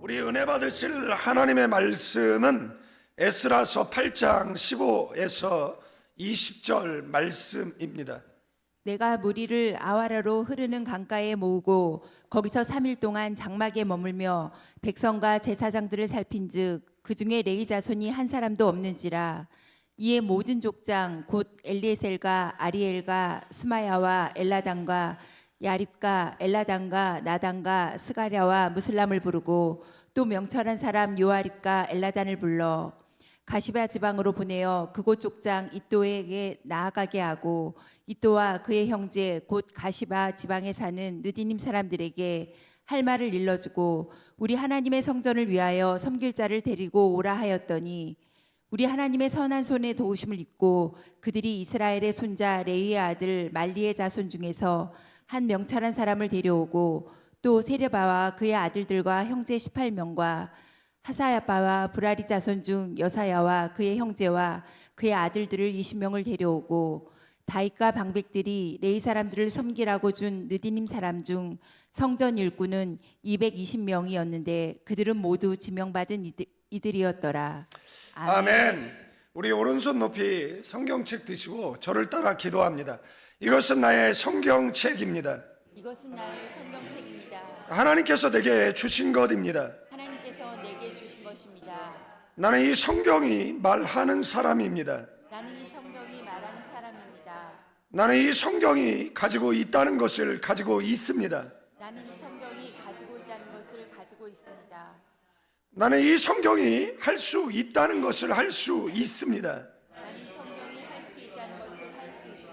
우리 은혜 받으실 하나님의 말씀은 에스라서 8장 15에서 20절 말씀입니다. 내가 무리를 아와라로 흐르는 강가에 모으고 거기서 3일 동안 장막에 머물며 백성과 제사장들을 살핀즉 그 중에 레위 자손이 한 사람도 없는지라. 이에 모든 족장 곧 엘리에셀과 아리엘과 스마야와 엘라단과 야립과 엘라단과 나단과 스가랴와 무슬람을 부르고 또 명철한 사람 요아립과 엘라단을 불러 가시바 지방으로 보내어 그곳 족장 이또에게 나아가게 하고 이또와 그의 형제 곧 가시바 지방에 사는 느디님 사람들에게 할 말을 일러주고 우리 하나님의 성전을 위하여 섬길 자를 데리고 오라 하였더니 우리 하나님의 선한 손에 도우심을 입고 그들이 이스라엘의 손자 레위의 아들 말리의 자손 중에서 한 명철한 사람을 데려오고 또 세르바와 그의 아들들과 형제 18명과 하사야바와 브라리 자손 중 여사야와 그의 형제와 그의 아들들을 20명을 데려오고 다윗과 방백들이 레위 사람들을 섬기라고 준 느디님 사람 중 성전 일꾼은 220명이었는데 그들은 모두 지명받은 이들이었더라. 아멘. 우리 오른손 높이 성경책 드시고 저를 따라 기도합니다. 이것은 나의 성경책입니다. 이것은 나의 성경책입니다. 하나님께서 내게 주신 것입니다. 하나님께서 내게 주신 것입니다. 나는 이 성경이 말하는 사람입니다. 나는 이 성경이 말하는 사람입니다. 나는 이 성경이 가지고 있다는 것을 가지고 있습니다. 나는 이 성경이 가지고 있다는 것을 가지고 있습니다. 나는 이 성경이 할 수 있다는 것을 할 수 있습니다. 나는 이 성경이 할 수 있다는 것을 할 수 있습니다.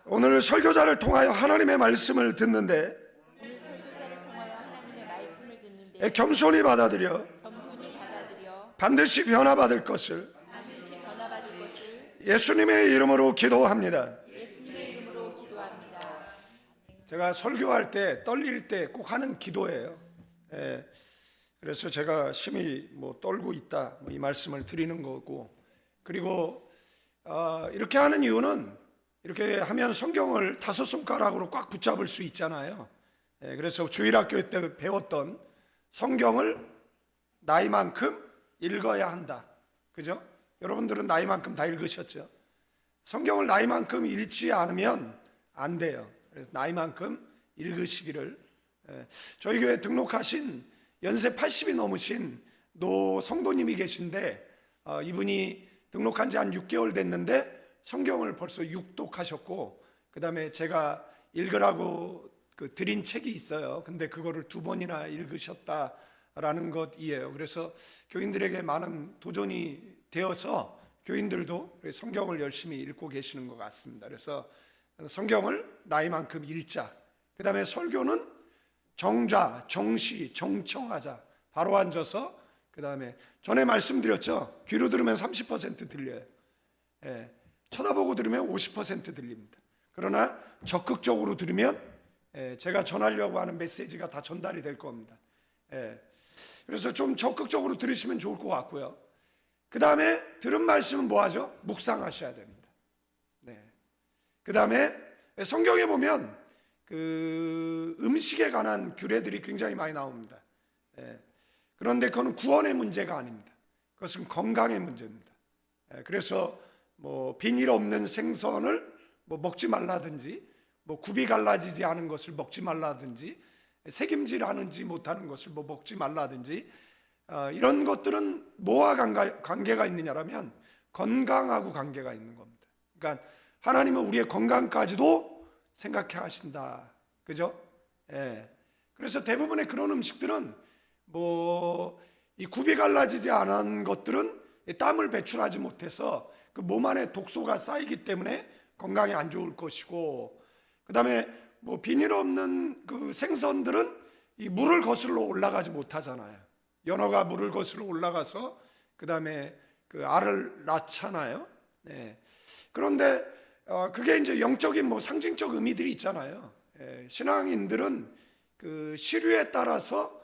오늘 설교자를 통하여 하나님의 말씀을 듣는데 오늘 설교자를 통하여 하나님의 말씀을 듣는데 겸손히 받아들여 겸손히 받아들여 반드시 변화받을 것을 반드시 변화받을 것을 예수님의 이름으로 기도합니다. 예수님의 이름으로 기도합니다. 제가 설교할 때 떨릴 때 꼭 하는 기도예요. 그래서 제가 심히 떨고 있다 이 말씀을 드리는 거고, 그리고 이렇게 하는 이유는 이렇게 하면 성경을 5손가락으로 꽉 붙잡을 수 있잖아요. 그래서 주일학교 때 배웠던 성경을 나이만큼 읽어야 한다. 그죠? 여러분들은 나이만큼 다 읽으셨죠? 성경을 나이만큼 읽지 않으면 안 돼요. 그래서 나이만큼 읽으시기를. 저희 교회 등록하신 연세 80이 넘으신 노 성도님이 계신데 이분이 등록한 지 한 6개월 됐는데 성경을 벌써 6독하셨고, 그 다음에 제가 읽으라고 드린 책이 있어요. 근데 그거를 2번이나 읽으셨다라는 것이에요. 그래서 교인들에게 많은 도전이 되어서 교인들도 성경을 열심히 읽고 계시는 것 같습니다. 그래서 성경을 나이만큼 읽자. 그 다음에 설교는 정좌, 정시, 정청하자. 바로 앉아서, 그 다음에 전에 말씀드렸죠. 귀로 들으면 30% 들려요. 쳐다보고 들으면 50% 들립니다. 그러나 적극적으로 들으면 제가 전하려고 하는 메시지가 다 전달이 될 겁니다. 그래서 좀 적극적으로 들으시면 좋을 것 같고요. 그 다음에 들은 말씀은 뭐 하죠? 묵상하셔야 됩니다. 그 다음에 성경에 보면 음식에 관한 규례들이 굉장히 많이 나옵니다. 그런데 그건 구원의 문제가 아닙니다. 그것은 건강의 문제입니다. 그래서 비닐 없는 생선을 먹지 말라든지, 굽이 갈라지지 않은 것을 먹지 말라든지, 새김질하는지 못하는 것을 먹지 말라든지, 이런 것들은 뭐와 관계가 있느냐라면 건강하고 관계가 있는 겁니다. 그러니까 하나님은 우리의 건강까지도 생각해 하신다. 그죠? 그래서 대부분의 그런 음식들은 이 굽이 갈라지지 않은 것들은 땀을 배출하지 못해서 그 몸 안에 독소가 쌓이기 때문에 건강에 안 좋을 것이고, 그 다음에 비닐 없는 그 생선들은 이 물을 거슬러 올라가지 못하잖아요. 연어가 물을 거슬러 올라가서 그 다음에 그 알을 낳잖아요. 그런데 그게 이제 영적인 상징적 의미들이 있잖아요. 신앙인들은 그 시류에 따라서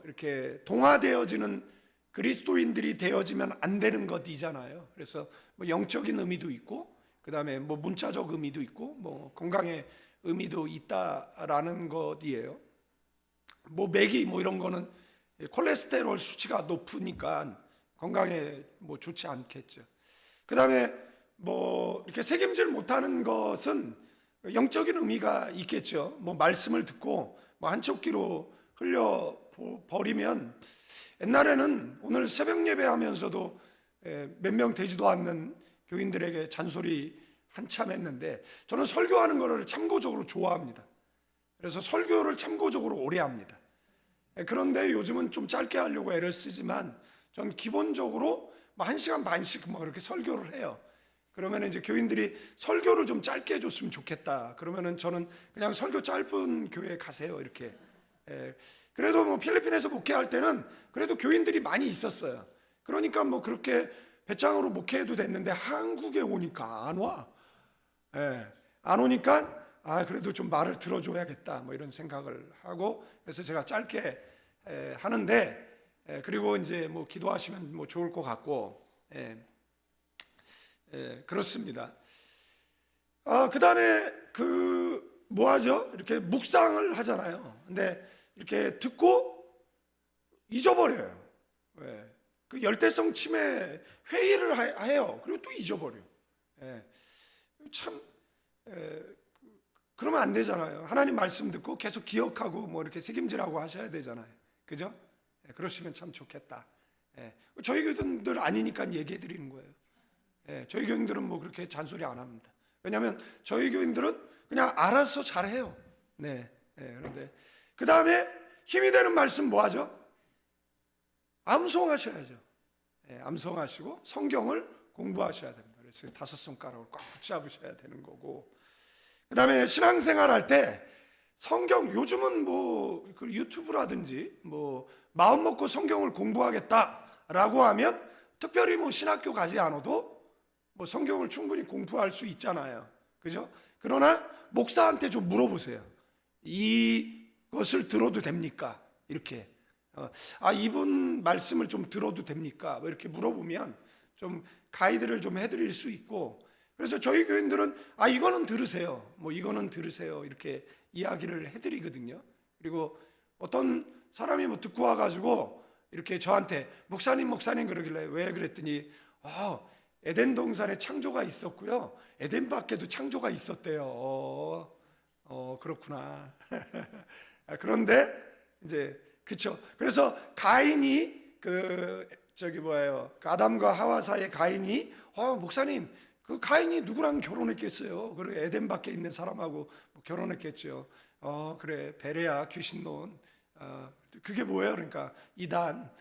이렇게 동화되어지는 그리스도인들이 되어지면 안 되는 것이잖아요. 그래서 영적인 의미도 있고, 그 다음에 문자적 의미도 있고, 건강의 의미도 있다라는 것이에요. 매기 이런 거는 콜레스테롤 수치가 높으니까 건강에 뭐 좋지 않겠죠. 그다음에 뭐 이렇게 책임질 못하는 것은 영적인 의미가 있겠죠. 뭐 말씀을 듣고 뭐 한쪽 귀로 흘려 버리면, 옛날에는 오늘 새벽 예배하면서도 몇 명 되지도 않는 교인들에게 잔소리 한참 했는데, 저는 설교하는 거를 참고적으로 좋아합니다. 그래서 설교를 참고적으로 오래 합니다. 그런데 요즘은 좀 짧게 하려고 애를 쓰지만, 전 기본적으로 뭐 1시간 반씩 뭐 그렇게 설교를 해요. 그러면 이제 교인들이 설교를 좀 짧게 해줬으면 좋겠다. 그러면은 저는 그냥 설교 짧은 교회 가세요, 이렇게. 그래도 뭐 필리핀에서 목회할 때는 그래도 교인들이 많이 있었어요. 그러니까 뭐 그렇게 배짱으로 목회해도 됐는데, 한국에 오니까 안 와. 안 오니까 그래도 좀 말을 들어줘야겠다, 뭐 이런 생각을 하고, 그래서 제가 짧게 하는데, 그리고 이제 뭐 기도하시면 뭐 좋을 것 같고, 그렇습니다. 그 다음에 뭐 하죠? 이렇게 묵상을 하잖아요. 근데 이렇게 듣고 잊어버려요. 그 열대성 치매 회의를 해요. 그리고 또 잊어버려요. 참, 그러면 안 되잖아요. 하나님 말씀 듣고 계속 기억하고 뭐 이렇게 책임지라고 하셔야 되잖아요. 그죠? 그러시면 참 좋겠다. 저희 교인들 아니니까 얘기해 드리는 거예요. 저희 교인들은 뭐 그렇게 잔소리 안 합니다. 왜냐하면 저희 교인들은 그냥 알아서 잘해요. 그런데 그 다음에 힘이 되는 말씀 뭐 하죠? 암송하셔야죠. 암송하시고 성경을 공부하셔야 됩니다. 그래서 5손가락을 꽉 붙잡으셔야 되는 거고, 그 다음에 신앙생활 할 때 성경, 요즘은 뭐 유튜브라든지 뭐 마음 먹고 성경을 공부하겠다라고 하면 특별히 뭐 신학교 가지 않아도 뭐 성경을 충분히 공부할 수 있잖아요. 그죠? 그러나 목사한테 좀 물어보세요. 이것을 들어도 됩니까? 이렇게. 이분 말씀을 좀 들어도 됩니까? 뭐 이렇게 물어보면 좀 가이드를 좀 해드릴 수 있고, 그래서 저희 교인들은 이거는 들으세요, 뭐 이거는 들으세요, 이렇게 이야기를 해드리거든요. 그리고 어떤 사람이 뭐 듣고 와가지고 이렇게 저한테 목사님 그러길래 왜 그랬더니 에덴 동산에 창조가 있었고요, 에덴 밖에도 창조가 있었대요. 그렇구나. 그런데 이제 그쵸. 그래서 가인이 그 아담과 하와 사이의 가인이 목사님, 그 가인이 누구랑 결혼했겠어요? 그리고 에덴 밖에 있는 사람하고 결혼했겠죠. 그래, 베레아 귀신론. 그게 뭐예요? 그러니까 이단.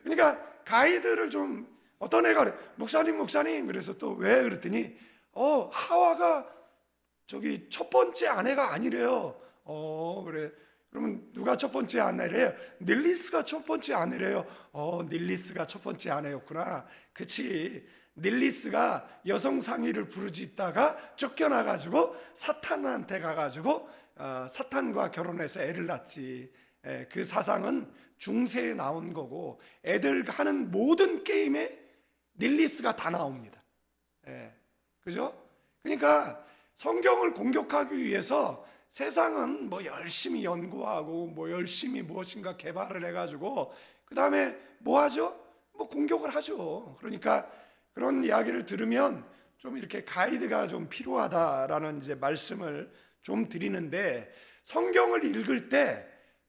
그러니까 가이드를 좀, 어떤 애가 그래, 목사님 그래서 또 왜 그랬더니 하와가 첫 번째 아내가 아니래요. 그래. 그러면 누가 첫 번째 아내래요? 닐리스가 첫 번째 아내래요. 닐리스가 첫 번째 아내였구나. 그치. 닐리스가 여성 상의를 부르짖다가 쫓겨나가지고 사탄한테 가가지고 사탄과 결혼해서 애를 낳지. 그 사상은 중세에 나온 거고, 애들 하는 모든 게임에 닐리스가 다 나옵니다. 그죠? 그러니까 성경을 공격하기 위해서 세상은 뭐 열심히 연구하고 뭐 열심히 무엇인가 개발을 해가지고 그 다음에 뭐 하죠? 뭐 공격을 하죠. 그러니까 그런 이야기를 들으면 좀 이렇게 가이드가 좀 필요하다라는 이제 말씀을 좀 드리는데, 성경을 읽을 때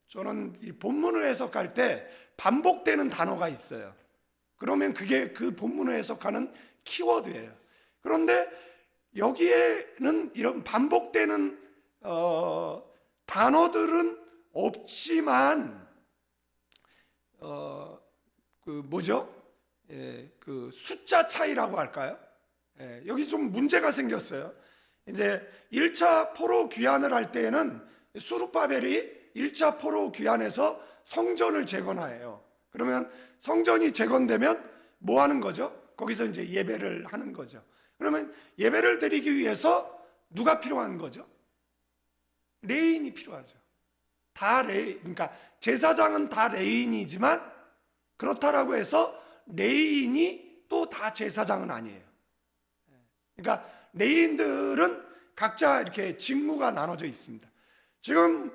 저는 이 본문을 해석할 때 반복되는 단어가 있어요. 그러면 그게 그 본문을 해석하는 키워드예요. 그런데 여기에는 이런 반복되는 단어들은 없지만 그 숫자 차이라고 할까요? 여기 좀 문제가 생겼어요. 이제 1차 포로 귀환을 할 때에는 수룹바벨이 1차 포로 귀환에서 성전을 재건해요. 그러면 성전이 재건되면 뭐 하는 거죠? 거기서 이제 예배를 하는 거죠. 그러면 예배를 드리기 위해서 누가 필요한 거죠? 레인이 필요하죠. 그러니까 제사장은 다 레인이지만 그렇다라고 해서 레인이 또 다 제사장은 아니에요. 그러니까 레인들은 각자 이렇게 직무가 나눠져 있습니다. 지금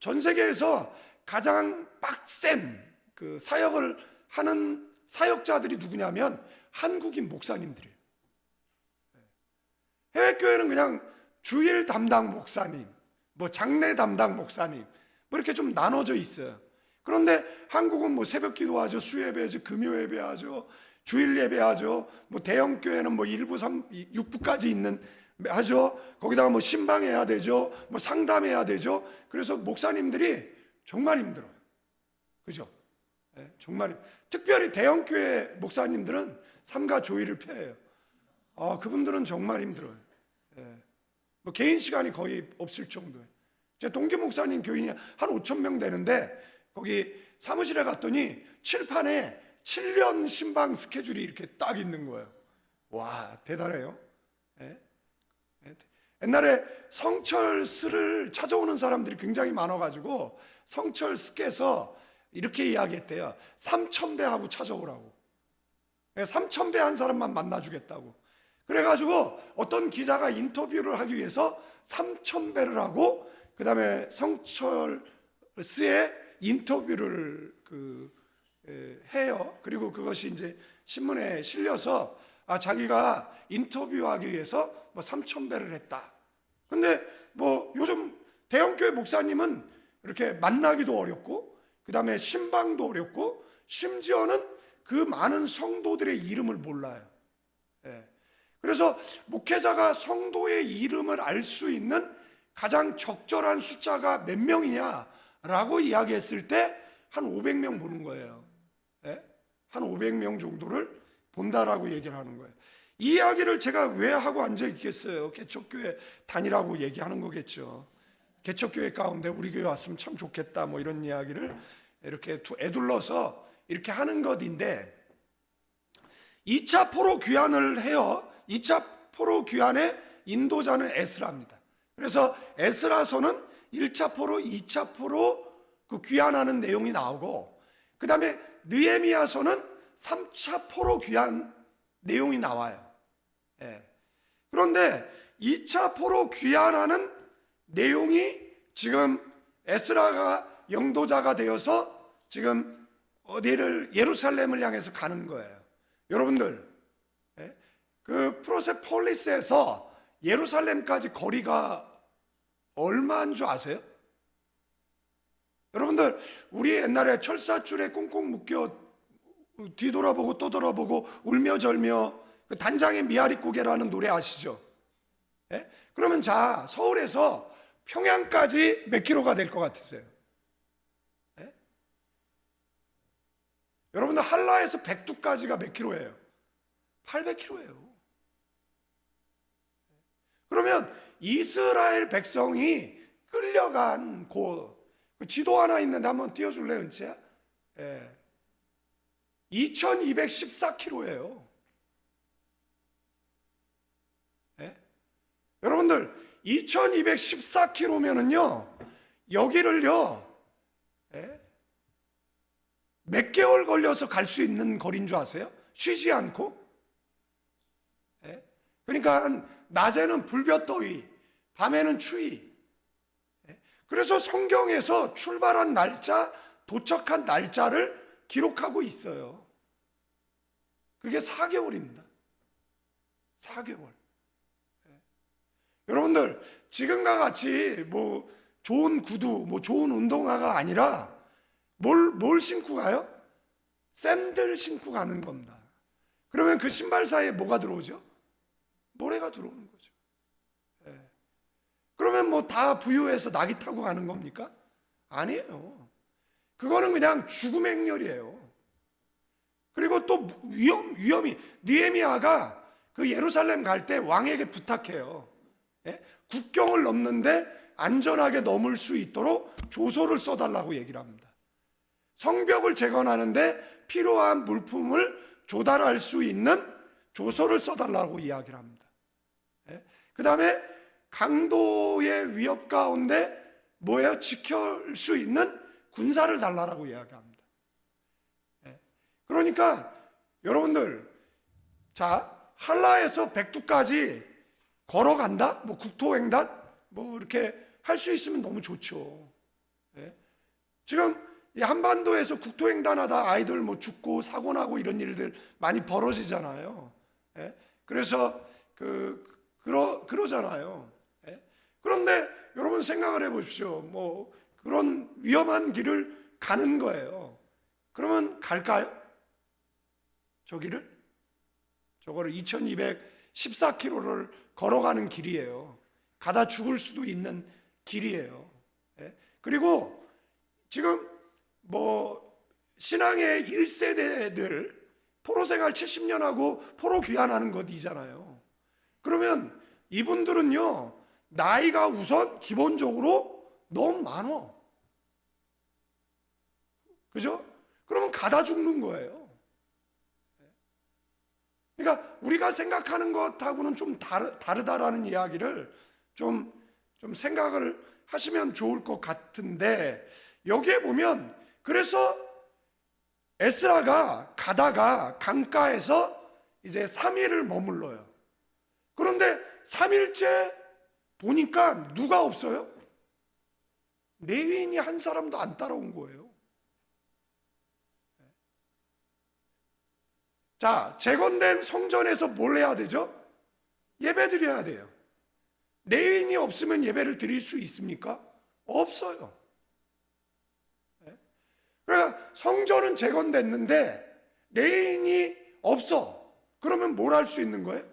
전 세계에서 가장 빡센 그 사역을 하는 사역자들이 누구냐면 한국인 목사님들이에요. 해외 교회는 그냥 주일 담당 목사님, 뭐 장례 담당 목사님, 뭐 이렇게 좀 나눠져 있어요. 그런데 한국은 뭐 새벽 기도하죠, 수예배하죠, 금요 예배하죠, 주일 예배하죠. 뭐 대형 교회는 뭐 1부, 3, 6부까지 있는 하죠. 거기다가 뭐 신방해야 되죠, 뭐 상담해야 되죠. 그래서 목사님들이 정말 힘들어요. 그죠? 네, 정말 특별히 대형 교회 목사님들은 삼가 조의를 펴요. 그분들은 정말 힘들어요. 네. 뭐 개인 시간이 거의 없을 정도예요. 제 동기 목사님 교인이 한 5천 명 되는데 거기 사무실에 갔더니 칠판에 7년 신방 스케줄이 이렇게 딱 있는 거예요. 와, 대단해요. 네. 옛날에 성철스를 찾아오는 사람들이 굉장히 많아가지고 성철스께서 이렇게 이야기했대요. 3,000배 하고 찾아오라고. 3,000배 한 사람만 만나주겠다고. 그래가지고 어떤 기자가 인터뷰를 하기 위해서 3,000배를 하고 그 다음에 성철스의 인터뷰를 해요. 그리고 그것이 이제 신문에 실려서 자기가 인터뷰하기 위해서 뭐 3,000배를 했다. 근데 뭐 요즘 대형교회 목사님은 이렇게 만나기도 어렵고 그 다음에 신방도 어렵고 심지어는 그 많은 성도들의 이름을 몰라요. 예. 그래서 목회자가 성도의 이름을 알 수 있는 가장 적절한 숫자가 몇 명이냐라고 이야기했을 때 한 500명 보는 거예요. 예? 한 500명 정도를 본다라고 얘기를 하는 거예요. 이 이야기를 제가 왜 하고 앉아 있겠어요? 개척교회 다니라고 얘기하는 거겠죠. 개척교회 가운데 우리 교회 왔으면 참 좋겠다 뭐 이런 이야기를 이렇게 애둘러서 이렇게 하는 것인데 2차 포로 귀환을 해요. 2차 포로 귀환의 인도자는 에스라입니다. 그래서 에스라서는 1차 포로, 2차 포로 그 귀환하는 내용이 나오고 그 다음에 느헤미야서는 3차 포로 귀환 내용이 나와요. 예. 그런데 2차 포로 귀환하는 내용이 지금 에스라가 영도자가 되어서 지금 어디를 예루살렘을 향해서 가는 거예요. 여러분들 그 프로세폴리스에서 예루살렘까지 거리가 얼마인 줄 아세요? 여러분들 우리 옛날에 철사줄에 꽁꽁 묶여 뒤돌아보고 또 돌아보고 울며 절며 그 단장의 미아리고개라는 노래 아시죠? 예? 그러면 자 서울에서 평양까지 몇 킬로가 될 것 같으세요? 예? 여러분들 한라에서 백두까지가 몇 킬로예요? 800킬로예요. 그러면 이스라엘 백성이 끌려간 곳 그 지도 하나 있는데 한번 띄워줄래 은채야? 예. 2214km예요. 예? 여러분들 2214km면은요 여기를요 몇 개월 걸려서 갈 수 있는 거리인 줄 아세요? 쉬지 않고. 그러니까 낮에는 불볕더위, 밤에는 추위. 그래서 성경에서 출발한 날짜, 도착한 날짜를 기록하고 있어요. 그게 4개월입니다. 4개월. 여러분들 지금과 같이 뭐 좋은 구두, 뭐 좋은 운동화가 아니라 뭘 신고 가요? 샌들 신고 가는 겁니다. 그러면 그 신발 사이에 뭐가 들어오죠? 모래가 들어오는 거죠. 그러면 뭐 다 부유해서 낙이 타고 가는 겁니까? 아니에요. 그거는 그냥 죽음의 행렬이에요. 그리고 또 위험이 느헤미야가 그 예루살렘 갈 때 왕에게 부탁해요. 국경을 넘는데 안전하게 넘을 수 있도록 조소를 써달라고 얘기를 합니다. 성벽을 재건하는데 필요한 물품을 조달할 수 있는 조서를 써달라고 이야기를 합니다. 그 다음에 강도의 위협 가운데 뭐예요? 지킬 수 있는 군사를 달라라고 이야기합니다. 그러니까 여러분들 자 한라에서 백두까지 걸어간다? 뭐 국토횡단? 뭐 이렇게 할 수 있으면 너무 좋죠. 지금 이 한반도에서 국토횡단하다 아이들 뭐 죽고 사고 나고 이런 일들 많이 벌어지잖아요. 그래서 그러잖아요. 그런데 여러분 생각을 해보십시오. 뭐 그런 위험한 길을 가는 거예요. 그러면 갈까요? 저 길을? 저거를 2214km를 걸어가는 길이에요. 가다 죽을 수도 있는 길이에요. 그리고 지금 뭐 신앙의 1세대들 포로생활 70년 하고 포로 귀환하는 것이잖아요. 그러면 이분들은요, 나이가 우선 기본적으로 너무 많어. 그죠? 그러면 가다 죽는 거예요. 그러니까 우리가 생각하는 것하고는 좀 다르다라는 이야기를 좀 생각을 하시면 좋을 것 같은데, 여기에 보면 그래서 에스라가 가다가 강가에서 이제 3일을 머물러요. 그런데 3일째 보니까 누가 없어요? 레위인이 한 사람도 안 따라온 거예요. 자, 재건된 성전에서 뭘 해야 되죠? 예배 드려야 돼요. 레위인이 없으면 예배를 드릴 수 있습니까? 없어요. 그러니까 성전은 재건됐는데 레위인이 없어. 그러면 뭘 할 수 있는 거예요?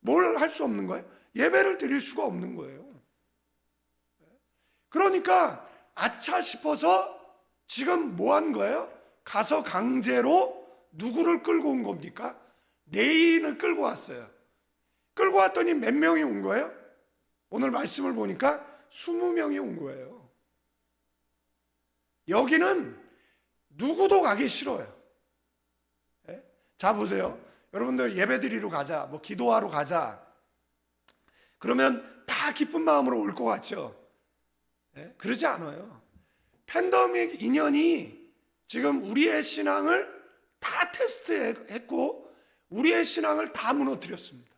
뭘 할 수 없는 거예요? 예배를 드릴 수가 없는 거예요. 그러니까 아차 싶어서 지금 뭐 한 거예요? 가서 강제로 누구를 끌고 온 겁니까? 레위인을 끌고 왔어요. 끌고 왔더니 몇 명이 온 거예요? 오늘 말씀을 보니까 20명이 온 거예요. 여기는 누구도 가기 싫어요. 자, 보세요. 여러분들 예배 드리러 가자, 뭐 기도하러 가자. 그러면 다 기쁜 마음으로 올 것 같죠? 그러지 않아요. 팬데믹 2년이 지금 우리의 신앙을 다 테스트했고 우리의 신앙을 다 무너뜨렸습니다.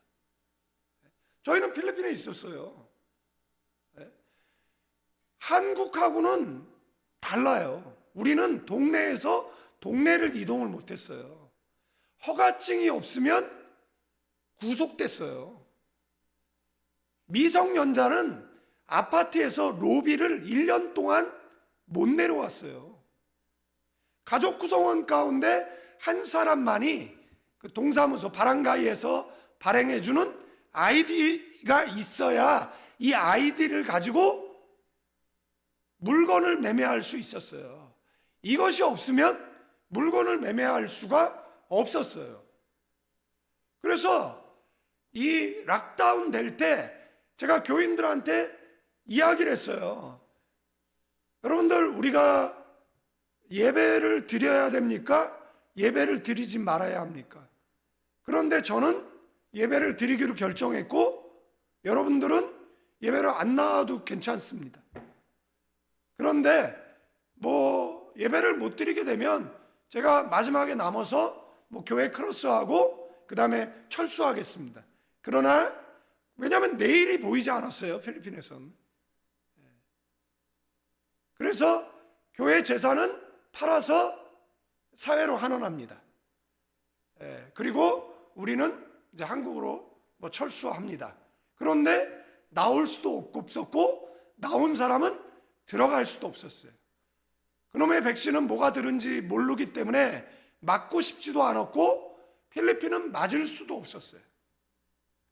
저희는 필리핀에 있었어요. 한국하고는 달라요. 우리는 동네에서 동네를 이동을 못했어요. 허가증이 없으면 구속됐어요. 미성년자는 아파트에서 로비를 1년 동안 못 내려왔어요. 가족 구성원 가운데 한 사람만이 그 동사무소 바랑가이에서 발행해주는 아이디가 있어야 이 아이디를 가지고 물건을 매매할 수 있었어요. 이것이 없으면 물건을 매매할 수가 없었어요. 그래서 이 락다운 될 때 제가 교인들한테 이야기를 했어요. 여러분들, 우리가 예배를 드려야 됩니까? 예배를 드리지 말아야 합니까? 그런데 저는 예배를 드리기로 결정했고 여러분들은 예배를 안 나와도 괜찮습니다. 그런데 뭐 예배를 못 드리게 되면 제가 마지막에 남아서 뭐 교회 크로스하고 그 다음에 철수하겠습니다. 그러나 왜냐하면 내일이 보이지 않았어요, 필리핀에서는. 그래서 교회 재산은 팔아서 사회로 환원합니다. 그리고 우리는 이제 한국으로 뭐 철수합니다. 그런데 나올 수도 없었고 나온 사람은 들어갈 수도 없었어요. 그놈의 백신은 뭐가 들은지 모르기 때문에 맞고 싶지도 않았고 필리핀은 맞을 수도 없었어요.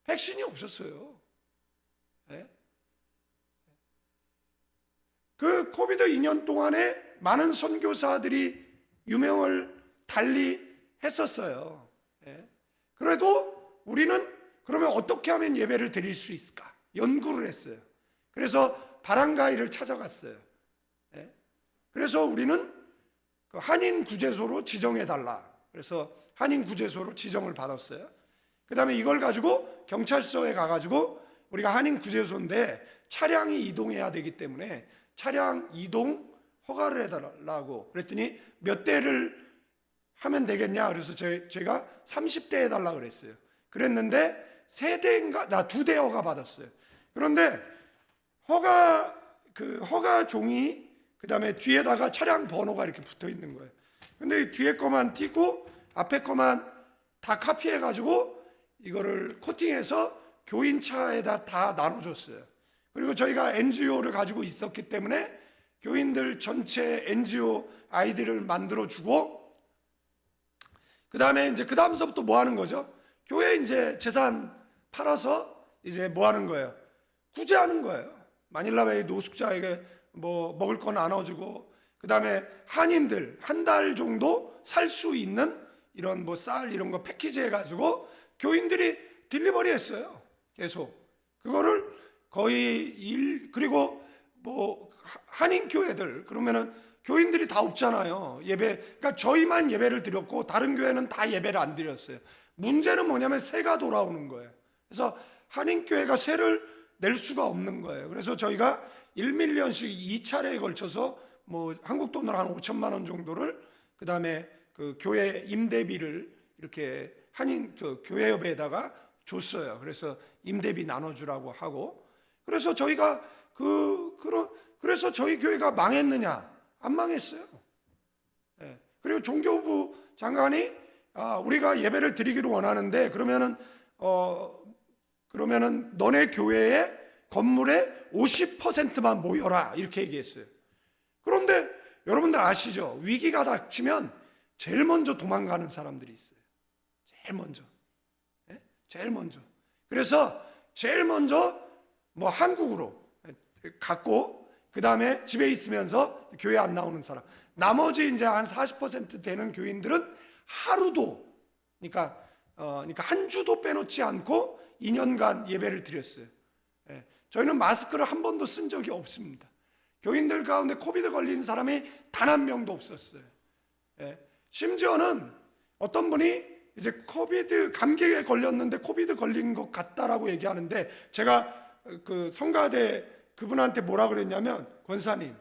백신이 없었어요. 그 코비드 2년 동안에 많은 선교사들이 유명을 달리 했었어요. 그래도 우리는 그러면 어떻게 하면 예배를 드릴 수 있을까? 연구를 했어요. 그래서 바랑가이를 찾아갔어요. 그래서 우리는 그 한인 구제소로 지정해 달라. 그래서 한인 구제소로 지정을 받았어요. 그 다음에 이걸 가지고 경찰서에 가가지고 우리가 한인 구제소인데 차량이 이동해야 되기 때문에 차량 이동 허가를 해달라고 그랬더니 몇 대를 하면 되겠냐? 그래서 제가 30대 해달라고 그랬어요. 그랬는데 3대인가? 나 2대 허가 받았어요. 그런데 허가 종이 그다음에 뒤에다가 차량 번호가 이렇게 붙어 있는 거예요. 근데 이 뒤에 거만 띄고 앞에 거만 다 카피해 가지고 이거를 코팅해서 교인차에다 다 나눠줬어요. 그리고 저희가 NGO를 가지고 있었기 때문에 교인들 전체 NGO 아이디를 만들어 주고, 그 다음에 이제 그 다음서부터 뭐 하는 거죠? 교회 이제 재산 팔아서 이제 뭐 하는 거예요? 구제하는 거예요. 마닐라베이 노숙자에게 뭐 먹을 거 나눠주고, 그 다음에 한인들 한 달 정도 살 수 있는 이런 뭐 쌀 이런 거 패키지 해가지고 교인들이 딜리버리 했어요. 계속 그거를 거의 그리고 뭐 한인 교회들 그러면은 교인들이 다 없잖아요. 예배, 그러니까 저희만 예배를 드렸고 다른 교회는 다 예배를 안 드렸어요. 문제는 뭐냐면 세가 돌아오는 거예요. 그래서 한인 교회가 세를 낼 수가 없는 거예요. 그래서 저희가 1밀리언씩 2차례에 걸쳐서 뭐 한국 돈으로 한 5천만 원 정도를, 그 다음에 그 교회 임대비를 이렇게 한인 그 교회협에다가 줬어요. 그래서 임대비 나눠주라고 하고, 그래서 저희가 그래서 저희 교회가 망했느냐? 안 망했어요. 예. 그리고 종교부 장관이 우리가 예배를 드리기를 원하는데 그러면은 너네 교회의 건물의 50%만 모여라 이렇게 얘기했어요. 그런데 여러분들 아시죠? 위기가 닥치면 제일 먼저 도망가는 사람들이 있어요. 제일 먼저. 예? 제일 먼저. 그래서 제일 먼저 뭐 한국으로 갔고, 그 다음에 집에 있으면서 교회 안 나오는 사람. 나머지 이제 한 40% 되는 교인들은 하루도, 그러니까 한 주도 빼놓지 않고 2년간 예배를 드렸어요. 예. 저희는 마스크를 한 번도 쓴 적이 없습니다. 교인들 가운데 코비드 걸린 사람이 단 한 명도 없었어요. 예. 심지어는 어떤 분이 이제 코비드 감기에 걸렸는데 코비드 걸린 것 같다라고 얘기하는데, 제가 그 성가대 그분한테 뭐라 그랬냐면, 권사님,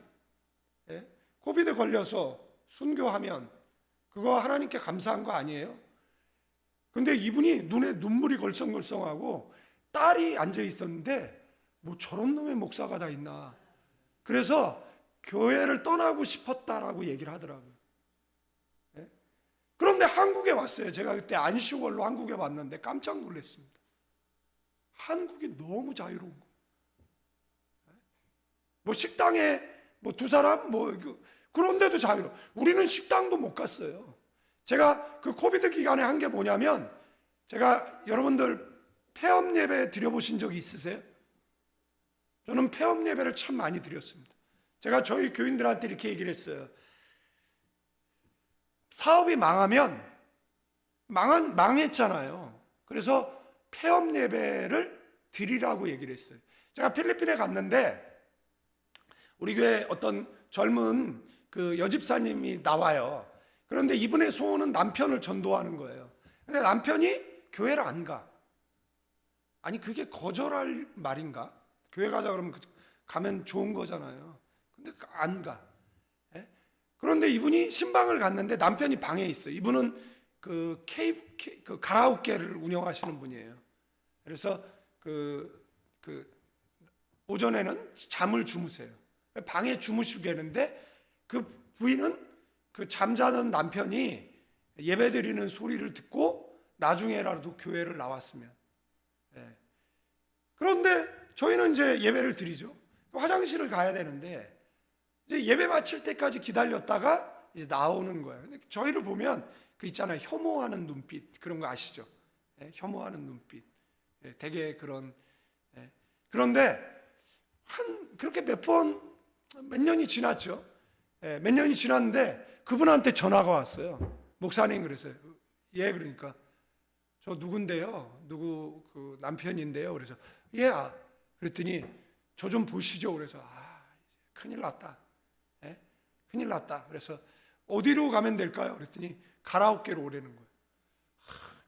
예? 코비드 걸려서 순교하면 그거 하나님께 감사한 거 아니에요? 근데 이분이 눈에 눈물이 걸썽걸썽하고 딸이 앉아 있었는데 뭐 저런 놈의 목사가 다 있나, 그래서 교회를 떠나고 싶었다라고 얘기를 하더라고요. 예? 그런데 한국에 왔어요. 제가 그때 안식월로 한국에 왔는데 깜짝 놀랐습니다. 한국이 너무 자유로운 거. 뭐 식당에 뭐 두 사람 뭐 그런데도 자유로. 우리는 식당도 못 갔어요. 제가 그 코비드 기간에 한 게 뭐냐면, 제가 여러분들 폐업 예배 드려보신 적이 있으세요? 저는 폐업 예배를 참 많이 드렸습니다. 제가 저희 교인들한테 이렇게 얘기를 했어요. 사업이 망하면 망했잖아요. 그래서 폐업 예배를 드리라고 얘기를 했어요. 제가 필리핀에 갔는데 우리 교회 어떤 젊은 그 여집사님이 나와요. 그런데 이분의 소원은 남편을 전도하는 거예요. 근데 남편이 교회를 안 가. 아니 그게 거절할 말인가? 교회 가자 그러면 가면 좋은 거잖아요. 근데 안 가. 예? 그런데 이분이 신방을 갔는데 남편이 방에 있어요. 이분은 그 가라오케를 운영하시는 분이에요. 그래서 오전에는 잠을 주무세요. 방에 주무시겠는데 그 부인은 그 잠자는 남편이 예배드리는 소리를 듣고 나중에라도 교회를 나왔으면. 예. 그런데 저희는 이제 예배를 드리죠. 화장실을 가야 되는데 이제 예배 마칠 때까지 기다렸다가 이제 나오는 거예요. 근데 저희를 보면 그 있잖아요, 혐오하는 눈빛, 그런 거 아시죠? 예, 혐오하는 눈빛. 예, 되게 그런. 예. 그런데 그렇게 몇 년이 지났죠. 예, 몇 년이 지났는데 그분한테 전화가 왔어요. 목사님, 그랬어요. 예, 그러니까 저 누군데요? 누구 그 남편인데요. 그래서 예, 그랬더니 저 좀 보시죠. 그래서 이제 큰일 났다. 예? 큰일 났다. 그래서 어디로 가면 될까요? 그랬더니 가라오케로 오라는 거예요.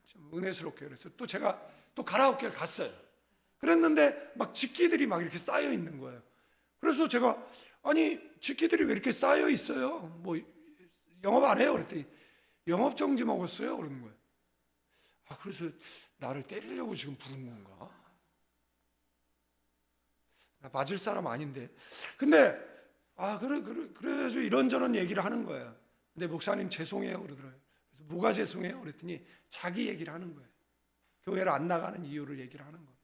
좀 은혜스럽게. 그래서 또 제가 또 가라오케를 갔어요. 그랬는데 막 직기들이 막 이렇게 쌓여 있는 거예요. 그래서 제가 아니 직기들이 왜 이렇게 쌓여 있어요? 뭐 영업 안 해요? 그랬더니 영업 정지 먹었어요? 그러는 거예요. 그래서 나를 때리려고 지금 부른 건가? 나 맞을 사람 아닌데. 근데 그래서 이런저런 얘기를 하는 거예요. 근데 목사님 죄송해요 그러더라고요. 그래서 뭐가 죄송해요 그랬더니 자기 얘기를 하는 거예요. 교회를 안 나가는 이유를 얘기를 하는 겁니다.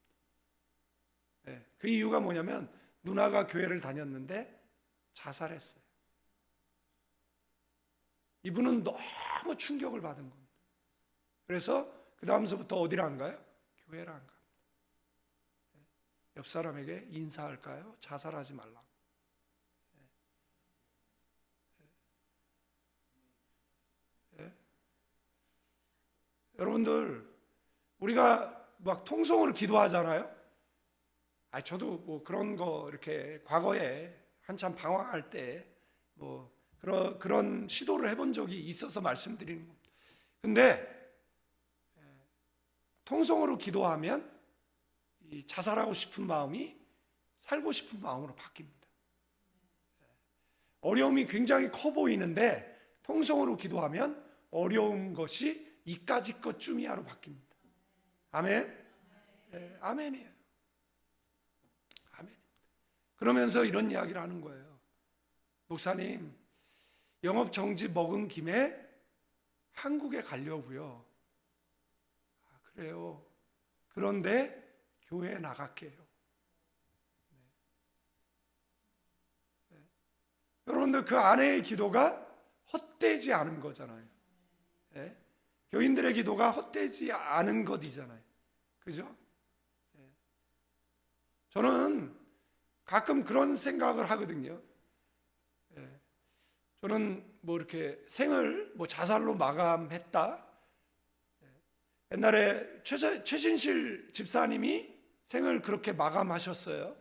네, 그 이유가 뭐냐면 누나가 교회를 다녔는데 자살했어요. 이분은 너무 충격을 받은 겁니다. 그래서 그 다음서부터 어디를 안 가요? 교회를 안 갑니다. 옆 사람에게 인사할까요? 자살하지 말라고. 여러분들, 우리가 막 통성으로 기도하잖아요. 저도 뭐 그런 거 이렇게 과거에 한참 방황할 때 뭐 그런 시도를 해본 적이 있어서 말씀드리는 겁니다. 근데 통성으로 기도하면 이 자살하고 싶은 마음이 살고 싶은 마음으로 바뀝니다. 어려움이 굉장히 커 보이는데 통성으로 기도하면 어려운 것이 이까짓 것쯤이야로 바뀝니다. 아멘? 네, 아멘이에요. 아멘. 그러면서 이런 이야기를 하는 거예요. 목사님, 영업 정지 먹은 김에 한국에 가려고요. 그래요. 그런데 교회에 나갈게요. 네. 여러분들 그 아내의 기도가 헛되지 않은 거잖아요. 네. 교인들의 기도가 헛되지 않은 것이잖아요. 그죠? 네. 저는 가끔 그런 생각을 하거든요. 네. 저는 뭐 이렇게 생을 뭐 자살로 마감했다. 옛날에 최진실 집사님이 생을 그렇게 마감하셨어요.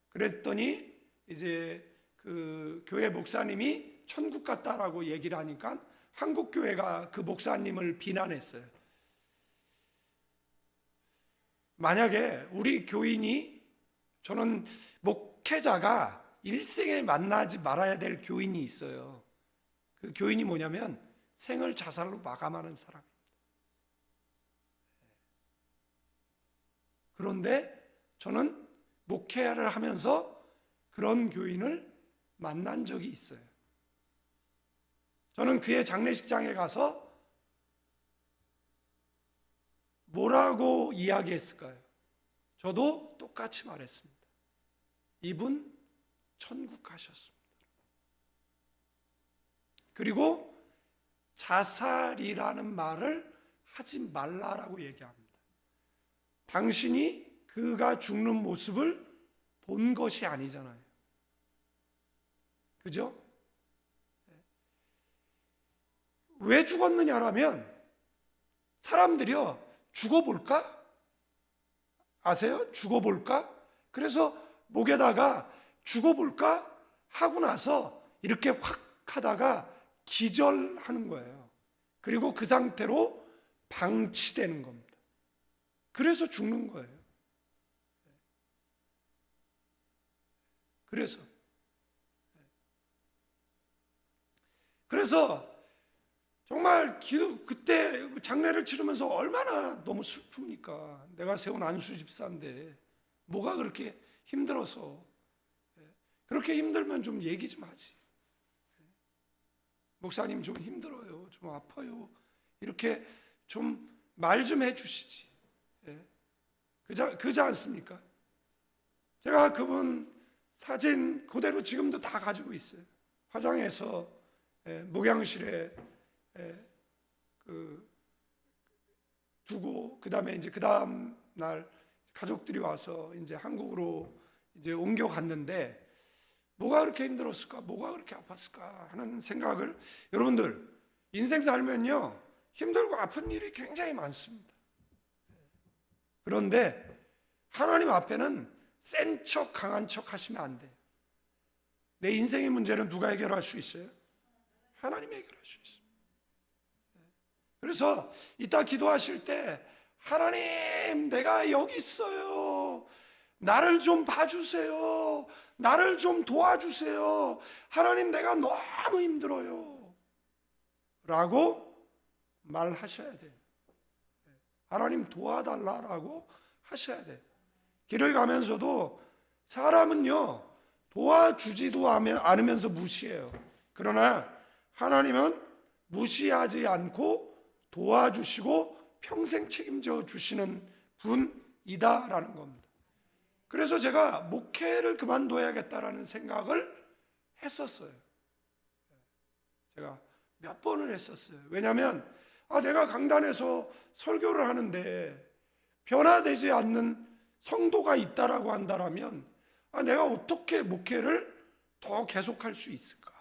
그랬더니 이제 그 교회 목사님이 천국 갔다라고 얘기를 하니까 한국 교회가 그 목사님을 비난했어요. 만약에 우리 교인이, 저는 목회자가 일생에 만나지 말아야 될 교인이 있어요. 그 교인이 뭐냐면 생을 자살로 마감하는 사람입니다. 그런데 저는 목회를 하면서 그런 교인을 만난 적이 있어요. 저는 그의 장례식장에 가서 뭐라고 이야기했을까요? 저도 똑같이 말했습니다. 이분 천국 가셨습니다. 그리고 자살이라는 말을 하지 말라라고 얘기합니다. 당신이 그가 죽는 모습을 본 것이 아니잖아요. 그죠? 왜 죽었느냐라면 사람들이요, 죽어볼까? 아세요? 죽어볼까? 그래서 목에다가 죽어볼까? 하고 나서 이렇게 확 하다가 기절하는 거예요. 그리고 그 상태로 방치되는 겁니다. 그래서 죽는 거예요. 그래서 정말 그때 장례를 치르면서 얼마나 너무 슬픕니까? 내가 세운 안수 집사인데 뭐가 그렇게 힘들어서. 그렇게 힘들면 좀 얘기 좀 하지. 목사님 좀 힘들어요, 좀 아파요, 이렇게 좀 말 좀 해주시지. 그지 않습니까? 제가 그분 사진 그대로 지금도 다 가지고 있어요. 화장해서 목양실에 두고, 그 다음에 이제 그 다음 날 가족들이 와서 이제 한국으로 이제 옮겨갔는데, 뭐가 그렇게 힘들었을까? 뭐가 그렇게 아팠을까? 하는 생각을, 여러분들 인생 살면요, 힘들고 아픈 일이 굉장히 많습니다. 그런데 하나님 앞에는 센 척, 강한 척 하시면 안 돼요. 내 인생의 문제는 누가 해결할 수 있어요? 하나님이 해결할 수 있어요. 그래서 이따 기도하실 때, 하나님, 내가 여기 있어요. 나를 좀 봐주세요. 나를 좀 도와주세요. 하나님, 내가 너무 힘들어요. 라고 말하셔야 돼요. 하나님 도와달라라고 하셔야 돼요. 길을 가면서도 사람은요, 도와주지도 않으면서 무시해요. 그러나 하나님은 무시하지 않고 도와주시고 평생 책임져 주시는 분이다라는 겁니다. 그래서 제가 목회를 그만둬야겠다라는 생각을 했었어요. 제가 몇 번을 했었어요. 왜냐하면 내가 강단에서 설교를 하는데 변화되지 않는 성도가 있다라고 한다면 내가 어떻게 목회를 더 계속할 수 있을까?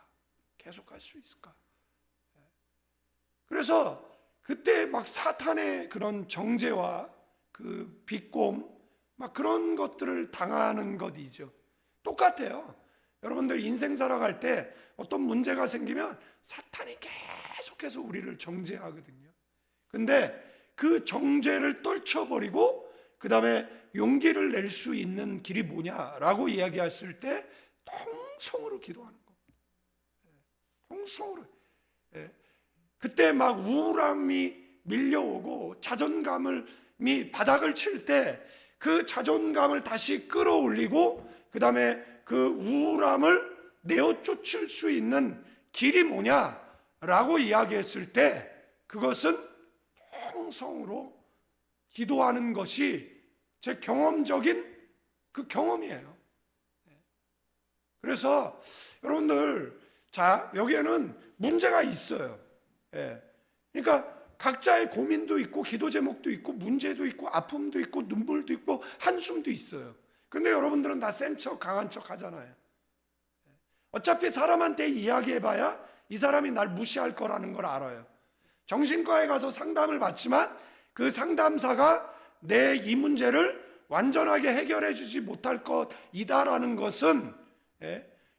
그래서 그때 막 사탄의 그런 정죄와 그 비꼼 막 그런 것들을 당하는 것이죠. 똑같아요. 여러분들 인생 살아갈 때 어떤 문제가 생기면 사탄이 계속해서 우리를 정죄하거든요. 근데 그 정죄를 떨쳐버리고 그 다음에 용기를 낼 수 있는 길이 뭐냐라고 이야기했을 때 통성으로 기도하는 겁니다. 통성으로. 그때 막 우울함이 밀려오고 자존감이 바닥을 칠 때 그 자존감을 다시 끌어올리고 그 다음에 그 우울함을 내어 쫓을 수 있는 길이 뭐냐라고 이야기했을 때 그것은 통성으로 기도하는 것이 제 경험적인 그 경험이에요. 그래서 여러분들 자 여기에는 문제가 있어요. 그러니까 각자의 고민도 있고 기도 제목도 있고 문제도 있고 아픔도 있고 눈물도 있고 한숨도 있어요. 근데 여러분들은 다 센 척 강한 척 하잖아요. 어차피 사람한테 이야기해봐야 이 사람이 날 무시할 거라는 걸 알아요. 정신과에 가서 상담을 받지만 그 상담사가 내 이 문제를 완전하게 해결해 주지 못할 것이다라는 것은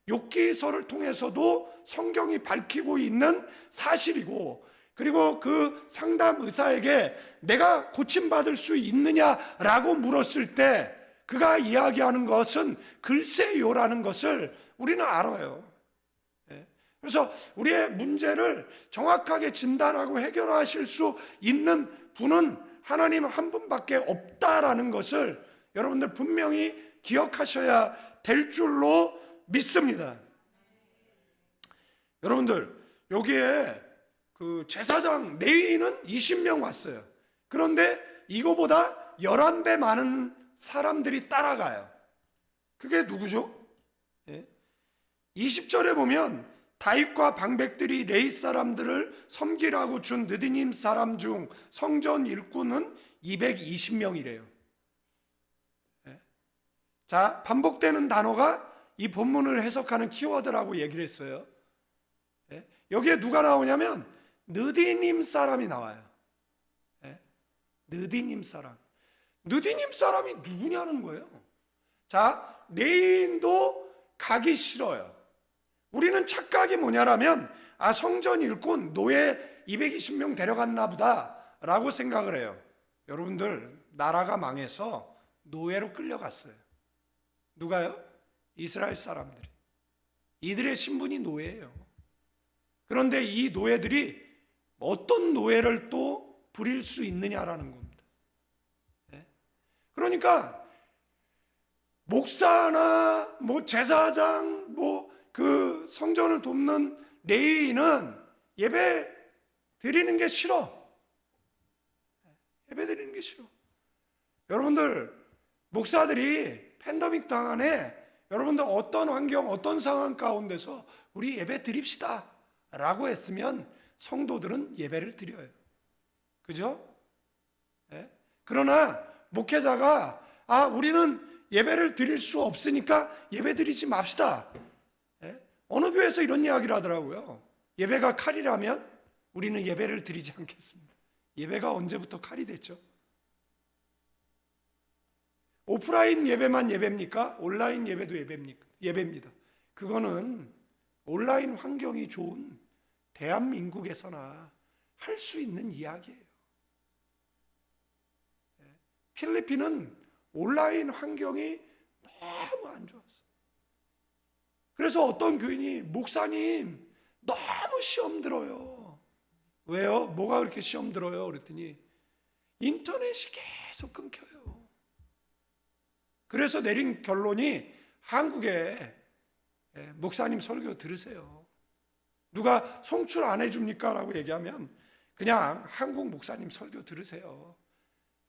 욥기서를 통해서도 성경이 밝히고 있는 사실이고, 그리고 그 상담 의사에게 내가 고침받을 수 있느냐라고 물었을 때 그가 이야기하는 것은 글쎄요라는 것을 우리는 알아요. 그래서 우리의 문제를 정확하게 진단하고 해결하실 수 있는 분은 하나님 한 분밖에 없다라는 것을 여러분들 분명히 기억하셔야 될 줄로 믿습니다. 여러분들 여기에 그 제사장 레위인은 20명 왔어요. 그런데 이거보다 11배 많은 사람들이 따라가요. 그게 누구죠? 20절에 보면 다윗과 방백들이 레위 사람들을 섬기라고 준 느디님 사람 중 성전 일꾼은 220명이래요. 자, 반복되는 단어가 이 본문을 해석하는 키워드라고 얘기를 했어요. 여기에 누가 나오냐면 느디님 사람이 나와요. 느디님 사람. 느디님 사람이 누구냐는 거예요. 자, 레위인도 가기 싫어요. 우리는 착각이 뭐냐라면 성전 일꾼 노예 220명 데려갔나 보다 라고 생각을 해요. 여러분들 나라가 망해서 노예로 끌려갔어요. 누가요? 이스라엘 사람들이. 이들의 신분이 노예예요. 그런데 이 노예들이 어떤 노예를 또 부릴 수 있느냐라는 겁니다. 그러니까 목사나 제사장 그 성전을 돕는 레위인은 예배 드리는 게 싫어. 예배 드리는 게 싫어. 여러분들 목사들이 팬데믹 당안에 여러분들 어떤 환경 어떤 상황 가운데서 우리 예배 드립시다 라고 했으면 성도들은 예배를 드려요. 그죠? 그러나 목회자가 우리는 예배를 드릴 수 없으니까 예배 드리지 맙시다. 어느 교회에서 이런 이야기를 하더라고요. 예배가 칼이라면 우리는 예배를 드리지 않겠습니다. 예배가 언제부터 칼이 됐죠? 오프라인 예배만 예배입니까? 온라인 예배도 예배입니다. 그거는 온라인 환경이 좋은 대한민국에서나 할 수 있는 이야기예요. 필리핀은 온라인 환경이 너무 안 좋았어요. 그래서 어떤 교인이 목사님 너무 시험 들어요. 왜요? 뭐가 그렇게 시험 들어요? 그랬더니 인터넷이 계속 끊겨요. 그래서 내린 결론이 한국에 목사님 설교 들으세요. 누가 송출 안 해줍니까? 라고 얘기하면 그냥 한국 목사님 설교 들으세요.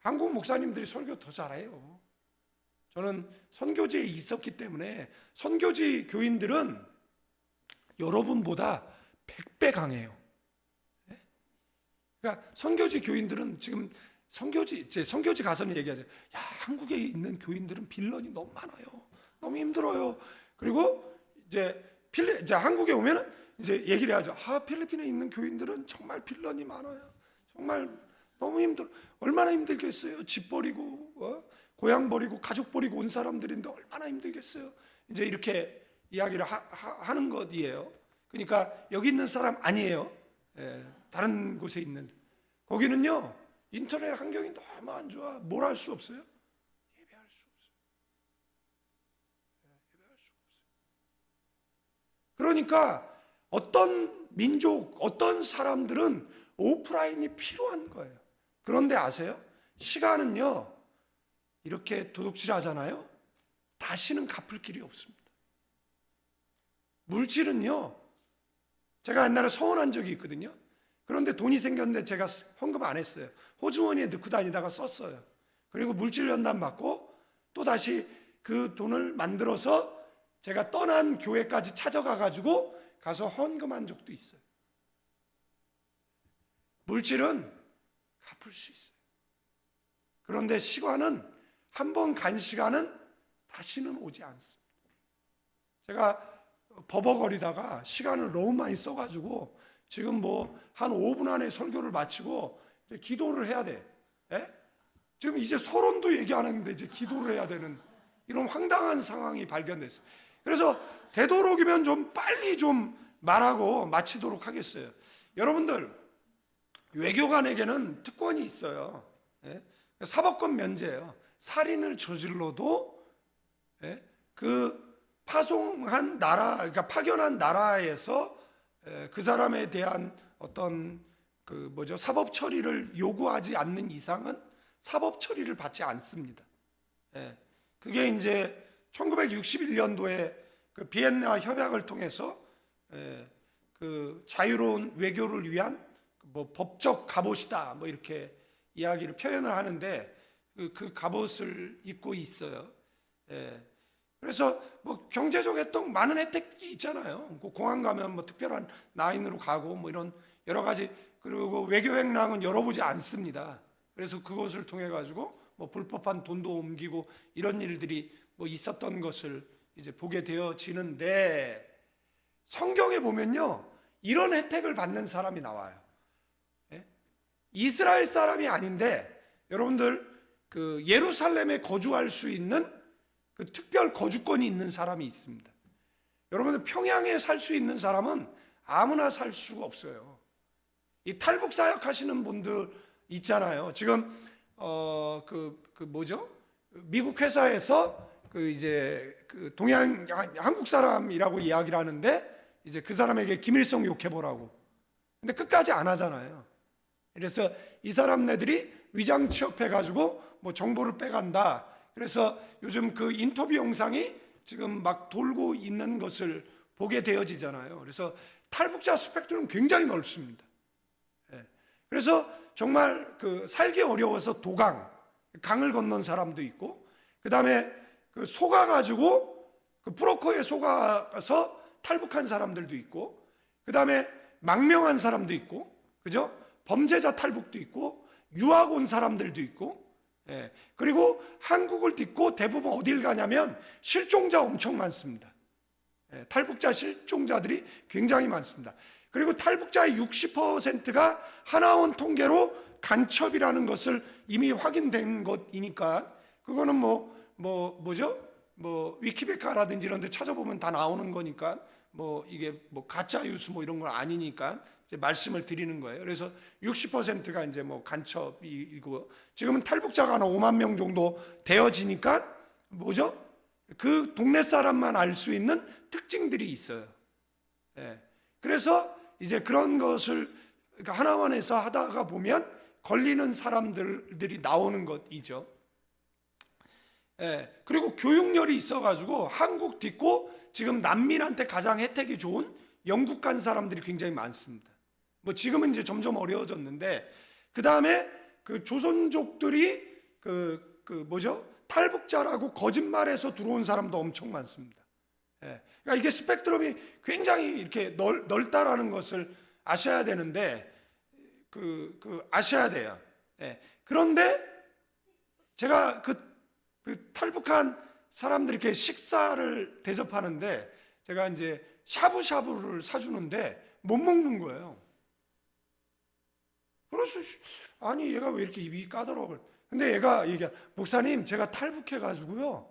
한국 목사님들이 설교 더 잘해요. 저는 선교지에 있었기 때문에 선교지 교인들은 여러분보다 100배 강해요. 그러니까 선교지 교인들은 지금 제 선교지 가서는 얘기하죠. 야, 한국에 있는 교인들은 빌런이 너무 많아요. 너무 힘들어요. 그리고 이제 한국에 오면은 이제 얘기를 하죠. 필리핀에 있는 교인들은 정말 빌런이 많아요. 정말 너무 힘들어. 얼마나 힘들겠어요. 집 버리고 고향 버리고 가족 버리고 온 사람들인데 얼마나 힘들겠어요. 이제 이렇게 이야기를 하는 것이에요. 그러니까 여기 있는 사람 아니에요. 다른 곳에 있는. 거기는요, 인터넷 환경이 너무 안 좋아. 뭘 할 수 없어요? 예배할 수 없어요. 예배할 수가 없어요. 그러니까 어떤 민족, 어떤 사람들은 오프라인이 필요한 거예요. 그런데 아세요? 시간은요, 이렇게 도둑질 하잖아요. 다시는 갚을 길이 없습니다. 물질은요, 제가 옛날에 서운한 적이 있거든요. 그런데 돈이 생겼는데 제가 헌금 안 했어요. 호주머니에 넣고 다니다가 썼어요. 그리고 물질 연단 받고 또 다시 그 돈을 만들어서 제가 떠난 교회까지 찾아가 가지고 가서 헌금한 적도 있어요. 물질은 갚을 수 있어요. 그런데 시간은 한 번 간 시간은 다시는 오지 않습니다. 제가 버벅거리다가 시간을 너무 많이 써가지고 지금 뭐 한 5분 안에 설교를 마치고 이제 기도를 해야 돼. 지금 이제 서론도 얘기 안 했는데 이제 기도를 해야 되는 이런 황당한 상황이 발견됐어요. 그래서 되도록이면 좀 빨리 좀 말하고 마치도록 하겠어요. 여러분들, 외교관에게는 특권이 있어요. 사법권 면제예요. 살인을 저질러도 그 파송한 나라, 그러니까 파견한 나라에서 그 사람에 대한 어떤 사법 처리를 요구하지 않는 이상은 사법 처리를 받지 않습니다. 그게 이제 1961년도에 그 비엔나 협약을 통해서 그 자유로운 외교를 위한 뭐 법적 갑옷이다, 뭐 이렇게 이야기를 표현을 하는데 그 갑옷을 입고 있어요. 그래서 뭐 경제적 혜택, 많은 혜택이 있잖아요. 공항 가면 뭐 특별한 라인으로 가고 뭐 이런 여러 가지, 그리고 외교 행랑은 열어보지 않습니다. 그래서 그것을 통해 가지고 뭐 불법한 돈도 옮기고 이런 일들이 뭐 있었던 것을 이제 보게 되어지는데, 성경에 보면요, 이런 혜택을 받는 사람이 나와요. 이스라엘 사람이 아닌데 여러분들 그 예루살렘에 거주할 수 있는 그 특별 거주권이 있는 사람이 있습니다. 여러분들, 평양에 살 수 있는 사람은 아무나 살 수가 없어요. 이 탈북 사역 하시는 분들 있잖아요. 지금 미국 회사에서 한국 사람이라고 이야기를 하는데 이제 그 사람에게 김일성 욕해 보라고. 근데 끝까지 안 하잖아요. 그래서 이 사람네들이 위장 취업해 가지고 뭐 정보를 빼간다. 그래서 요즘 그 인터뷰 영상이 지금 막 돌고 있는 것을 보게 되어지잖아요. 그래서 탈북자 스펙트럼은 굉장히 넓습니다. 그래서 정말 그 살기 어려워서 강을 건넌 사람도 있고, 그 다음에 그 속아가지고 그 브로커에 속아서 탈북한 사람들도 있고, 그 다음에 망명한 사람도 있고, 그죠? 범죄자 탈북도 있고, 유학 온 사람들도 있고, 그리고 한국을 딛고 대부분 어딜 가냐면 실종자 엄청 많습니다. 탈북자 실종자들이 굉장히 많습니다. 그리고 탈북자의 60%가 하나원 통계로 간첩이라는 것을 이미 확인된 것이니까, 그거는 위키백과라든지 이런 데 찾아보면 다 나오는 거니까 이게 가짜 뉴스 이런 건 아니니까 이제 말씀을 드리는 거예요. 그래서 60%가 이제 간첩이고, 지금은 탈북자가 한 5만 명 정도 되어지니까 그 동네 사람만 알 수 있는 특징들이 있어요. 그래서 이제 그런 것을 하나원에서 하다가 보면 걸리는 사람들이 나오는 것이죠. 그리고 교육열이 있어가지고 한국 딛고 지금 난민한테 가장 혜택이 좋은 영국 간 사람들이 굉장히 많습니다. 뭐 지금은 이제 점점 어려워졌는데, 그 다음에 그 조선족들이 탈북자라고 거짓말해서 들어온 사람도 엄청 많습니다. 예. 그러니까 이게 스펙트럼이 굉장히 이렇게 넓다라는 것을 아셔야 되는데, 아셔야 돼요. 예. 그런데 제가 그 탈북한 사람들이 이렇게 식사를 대접하는데, 제가 이제 샤브샤브를 사주는데 못 먹는 거예요. 그래서 아니 얘가 왜 이렇게 입이 까다로워? 근데 얘가 목사님 제가 탈북해 가지고요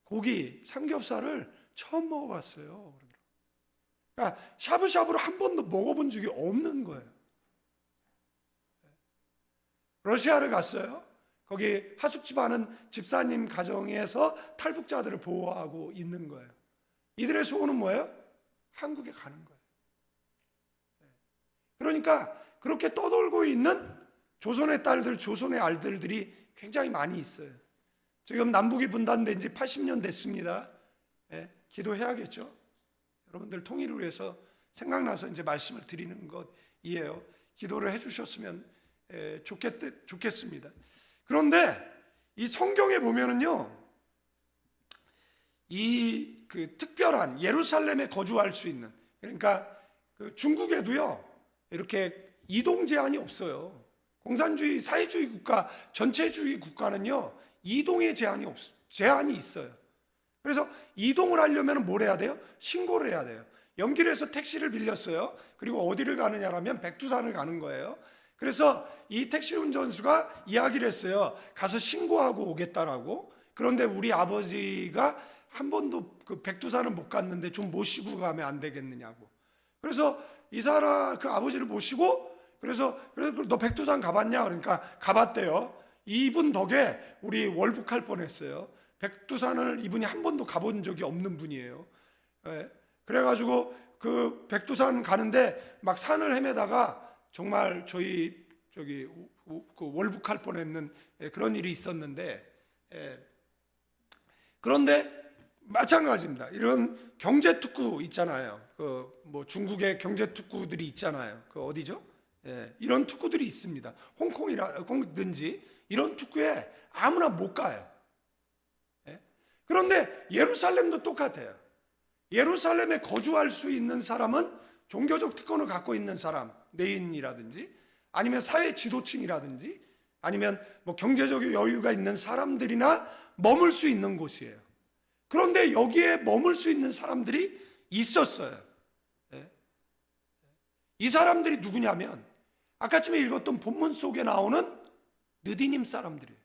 고기 삼겹살을 처음 먹어봤어요. 그러니까 샤브샤브를 한 번도 먹어본 적이 없는 거예요. 러시아를 갔어요. 거기 하숙집 하는 집사님 가정에서 탈북자들을 보호하고 있는 거예요. 이들의 소원은 뭐예요? 한국에 가는 거예요. 그러니까 그렇게 떠돌고 있는 조선의 딸들, 조선의 알들들이 굉장히 많이 있어요. 지금 남북이 분단된 지 80년 됐습니다. 기도해야겠죠. 여러분들 통일을 위해서 생각나서 이제 말씀을 드리는 것이에요. 기도를 해주셨으면 좋겠습니다. 그런데 이 성경에 보면은요, 이 특별한 예루살렘에 거주할 수 있는, 그러니까 중국에도요 이렇게 이동 제한이 없어요. 공산주의, 사회주의 국가, 전체주의 국가는요 이동의 제한이 있어요. 그래서 이동을 하려면 뭘 해야 돼요? 신고를 해야 돼요. 연길에서 택시를 빌렸어요. 그리고 어디를 가느냐라면 백두산을 가는 거예요. 그래서 이 택시 운전수가 이야기를 했어요. 가서 신고하고 오겠다라고. 그런데 우리 아버지가 한 번도 그 백두산을 못 갔는데 좀 모시고 가면 안 되겠느냐고. 그래서 이 사람 그 아버지를 모시고, 그래서 너 백두산 가봤냐? 그러니까 가봤대요. 이분 덕에 우리 월북할 뻔했어요. 백두산을 이분이 한 번도 가본 적이 없는 분이에요. 그래가지고 그 백두산 가는데 막 산을 헤매다가 정말 그 월북할 뻔했는 그런 일이 있었는데, 그런데 마찬가지입니다. 이런 경제 특구 있잖아요. 뭐 중국의 경제 특구들이 있잖아요. 어디죠? 이런 특구들이 있습니다. 홍콩이라든지 이런 특구에 아무나 못 가요. 그런데 예루살렘도 똑같아요. 예루살렘에 거주할 수 있는 사람은 종교적 특권을 갖고 있는 사람, 내인이라든지 아니면 사회 지도층이라든지 아니면 뭐 경제적 여유가 있는 사람들이나 머물 수 있는 곳이에요. 그런데 여기에 머물 수 있는 사람들이 있었어요. 이 사람들이 누구냐면 아까쯤에 읽었던 본문 속에 나오는 느디님 사람들이에요.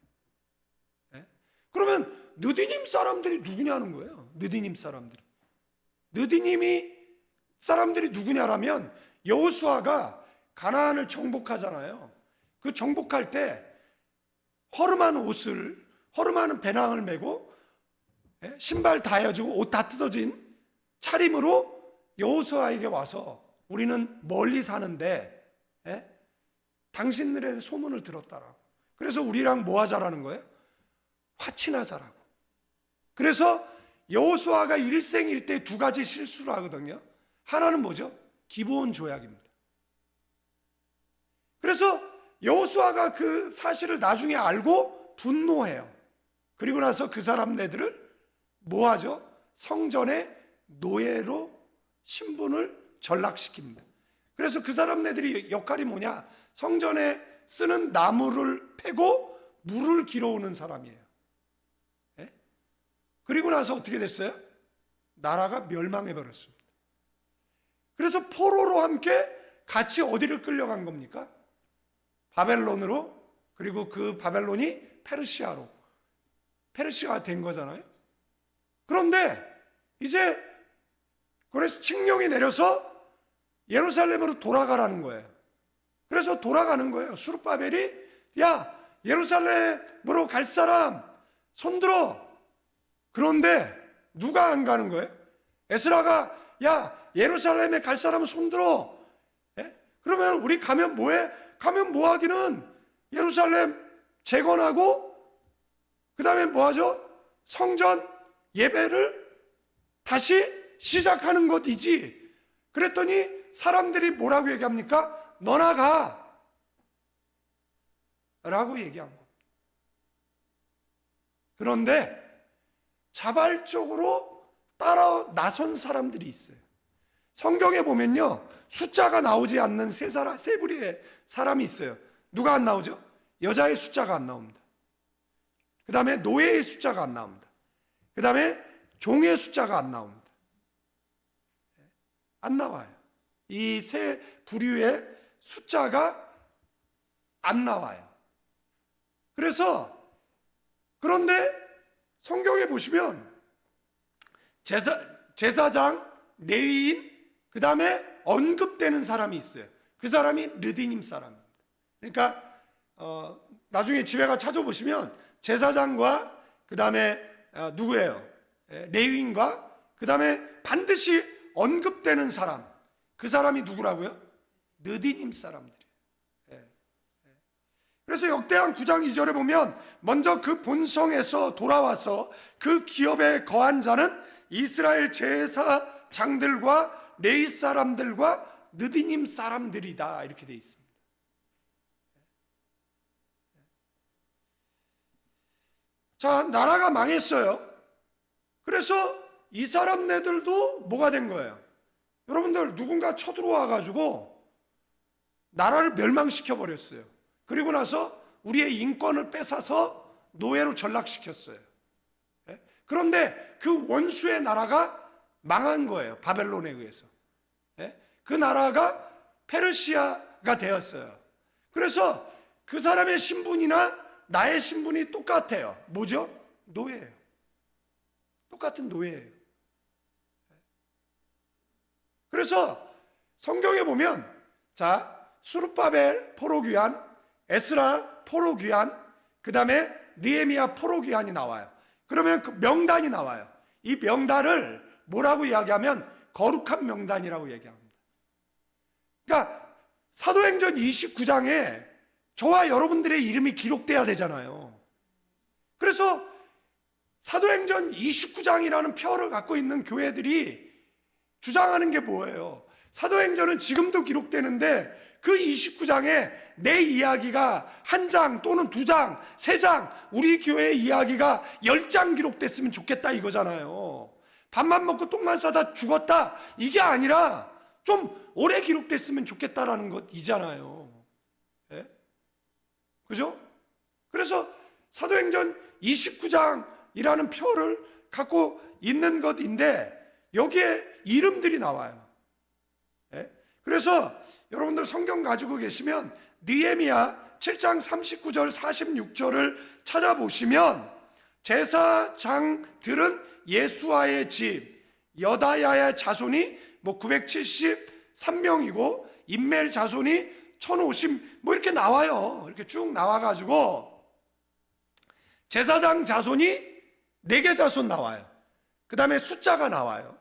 그러면 느디님 사람들이 누구냐는 거예요. 느디님 사람들이. 느디님이 사람들이 누구냐라면 여호수아가 가나안을 정복하잖아요. 그 정복할 때 허름한 배낭을 메고 신발 다 헤어지고 옷 다 뜯어진 차림으로 여호수아에게 와서 우리는 멀리 사는데 당신들의 소문을 들었다라고. 그래서 우리랑 뭐 하자라는 거예요? 화친하자라고. 그래서 여호수아가 일생일대 두 가지 실수를 하거든요. 하나는 뭐죠? 기브온 조약입니다. 그래서 여호수아가 그 사실을 나중에 알고 분노해요. 그리고 나서 그 사람네들을 뭐 하죠? 성전의 노예로 신분을 전락시킵니다. 그래서 그 사람네들이 역할이 뭐냐? 성전에 쓰는 나무를 패고 물을 길어오는 사람이에요. 그리고 나서 어떻게 됐어요? 나라가 멸망해 버렸습니다. 그래서 포로로 함께 같이 어디를 끌려간 겁니까? 바벨론으로. 그리고 그 바벨론이 페르시아가 된 거잖아요. 그런데 이제 그래서 칙령이 내려서 예루살렘으로 돌아가라는 거예요. 그래서 돌아가는 거예요. 수르바벨이 야 예루살렘으로 갈 사람 손들어. 그런데 누가 안 가는 거예요? 에스라가 야 예루살렘에 갈 사람은 손들어. 그러면 우리 가면 뭐해? 가면 뭐 하기는 예루살렘 재건하고 그 다음에 뭐 하죠? 성전 예배를 다시 시작하는 것이지. 그랬더니 사람들이 뭐라고 얘기합니까? 너나 가 라고 얘기한 겁니다. 그런데 자발적으로 따라 나선 사람들이 있어요. 성경에 보면요, 숫자가 나오지 않는 세 부류의 사람이 있어요. 누가 안 나오죠? 여자의 숫자가 안 나옵니다. 그 다음에 노예의 숫자가 안 나옵니다. 그 다음에 종의 숫자가 안 나옵니다. 안 나와요. 이 세 부류의 숫자가 안 나와요. 그런데 성경에 보시면 제사장, 레위인, 그 다음에 언급되는 사람이 있어요. 그 사람이 르디님 사람입니다. 그러니까 나중에 집에 가 찾아보시면 제사장과 그 다음에 누구예요? 레위인과 그 다음에 반드시 언급되는 사람, 그 사람이 누구라고요? 르디님 사람들이에요. 그래서 역대한 9장 2절에 보면 먼저 그 본성에서 돌아와서 그 기업에 거한 자는 이스라엘 제사장들과 레위 사람들과 느디님 사람들이다, 이렇게 되어 있습니다. 자, 나라가 망했어요. 그래서 이 사람네들도 뭐가 된 거예요? 여러분들, 누군가 쳐들어와 가지고 나라를 멸망시켜 버렸어요. 그리고 나서 우리의 인권을 뺏어서 노예로 전락시켰어요. 그런데 그 원수의 나라가 망한 거예요. 바벨론에 의해서. 그 나라가 페르시아가 되었어요. 그래서 그 사람의 신분이나 나의 신분이 똑같아요. 뭐죠? 노예예요. 똑같은 노예예요. 그래서 성경에 보면, 자, 수르바벨 포로귀환, 에스라 포로귀환, 그 다음에 느헤미야 포로귀환이 나와요. 그러면 그 명단이 나와요. 이 명단을 뭐라고 이야기하면 거룩한 명단이라고 얘기합니다. 그러니까 사도행전 29장에 저와 여러분들의 이름이 기록돼야 되잖아요. 그래서 사도행전 29장이라는 표를 갖고 있는 교회들이 주장하는 게 뭐예요? 사도행전은 지금도 기록되는데 그 29장에 내 이야기가 한 장 또는 두 장, 세 장, 우리 교회의 이야기가 10장 기록됐으면 좋겠다 이거잖아요. 밥만 먹고 똥만 싸다 죽었다, 이게 아니라 좀 오래 기록됐으면 좋겠다라는 것이잖아요. 예? 그죠? 그래서 사도행전 29장이라는 표를 갖고 있는 것인데 여기에 이름들이 나와요. 예? 그래서 여러분들 성경 가지고 계시면 느헤미야 7장 39절 46절을 찾아보시면 제사장들은 예수아의 집 여다야의 자손이 973명이고 인멜 자손이 1050 이렇게 나와요. 이렇게 쭉 나와가지고 제사장 자손이 4개 자손 나와요. 그 다음에 숫자가 나와요.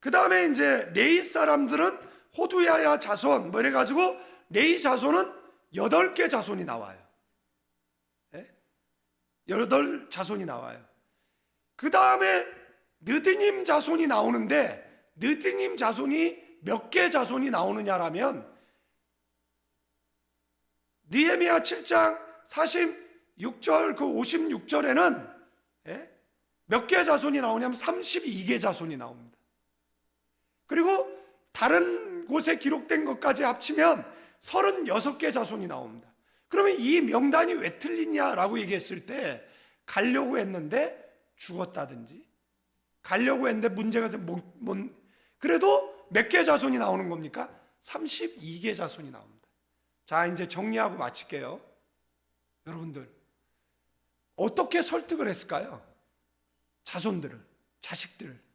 그 다음에 이제 레위 사람들은 호두야야 자손 이래가지고 레위 자손은 8개 자손이 나와요. 8 자손이 나와요. 그 다음에 느디님 자손이 나오는데 느디님 자손이 몇 개 자손이 나오느냐라면 느헤미야 7장 46절 그 56절에는 몇 개 자손이 나오냐면 32개 자손이 나옵니다. 그리고 다른 곳에 기록된 것까지 합치면 36개 자손이 나옵니다. 그러면 이 명단이 왜 틀리냐라고 얘기했을 때 가려고 했는데 죽었다든지 가려고 했는데 문제가 그래도 몇 개 자손이 나오는 겁니까? 32개 자손이 나옵니다. 자, 이제 정리하고 마칠게요. 여러분들 어떻게 설득을 했을까요? 자손들을, 자식들을.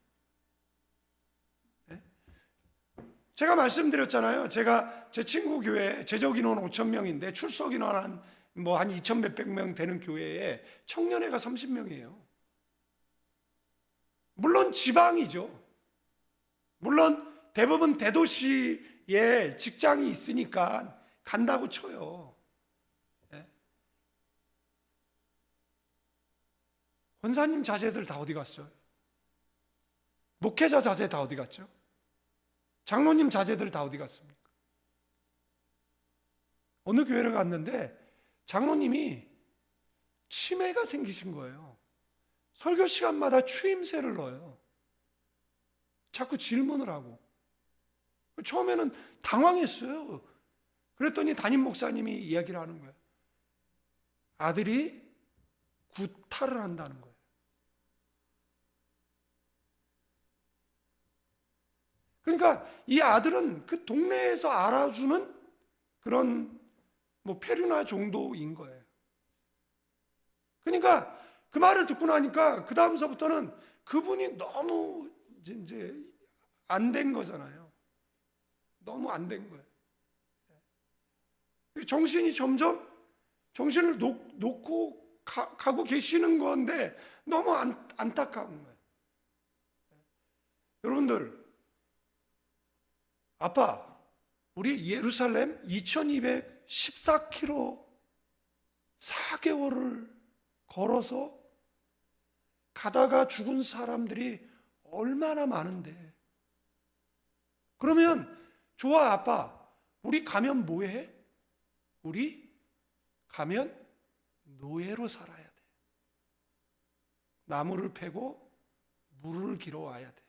제가 말씀드렸잖아요. 제가 제 친구 교회 제적 인원 5,000명인데 출석 인원 한 2,000몇백 명 되는 교회에 청년회가 30명이에요. 물론 지방이죠. 물론 대부분 대도시에 직장이 있으니까 간다고 쳐요. 권사님 자제들 다 어디 갔어요? 목회자 자제 다 어디 갔죠? 장로님 자제들 다 어디 갔습니까? 어느 교회를 갔는데 장로님이 치매가 생기신 거예요. 설교 시간마다 추임새를 넣어요. 자꾸 질문을 하고. 처음에는 당황했어요. 그랬더니 담임 목사님이 이야기를 하는 거예요. 아들이 구타를 한다는 거예요. 그러니까 이 아들은 그 동네에서 알아주는 그런 페류나 정도인 거예요. 그러니까 그 말을 듣고 나니까 그 다음서부터는 그분이 너무 이제 안 된 거잖아요. 너무 안 된 거예요. 정신이 점점 정신을 놓고 가고 계시는 건데 너무 안타까운 거예요. 여러분들, 아빠, 우리 예루살렘 2214km 4개월을 걸어서 가다가 죽은 사람들이 얼마나 많은데, 그러면 좋아 아빠, 우리 가면 뭐해? 우리 가면 노예로 살아야 돼. 나무를 패고 물을 길어 와야 돼.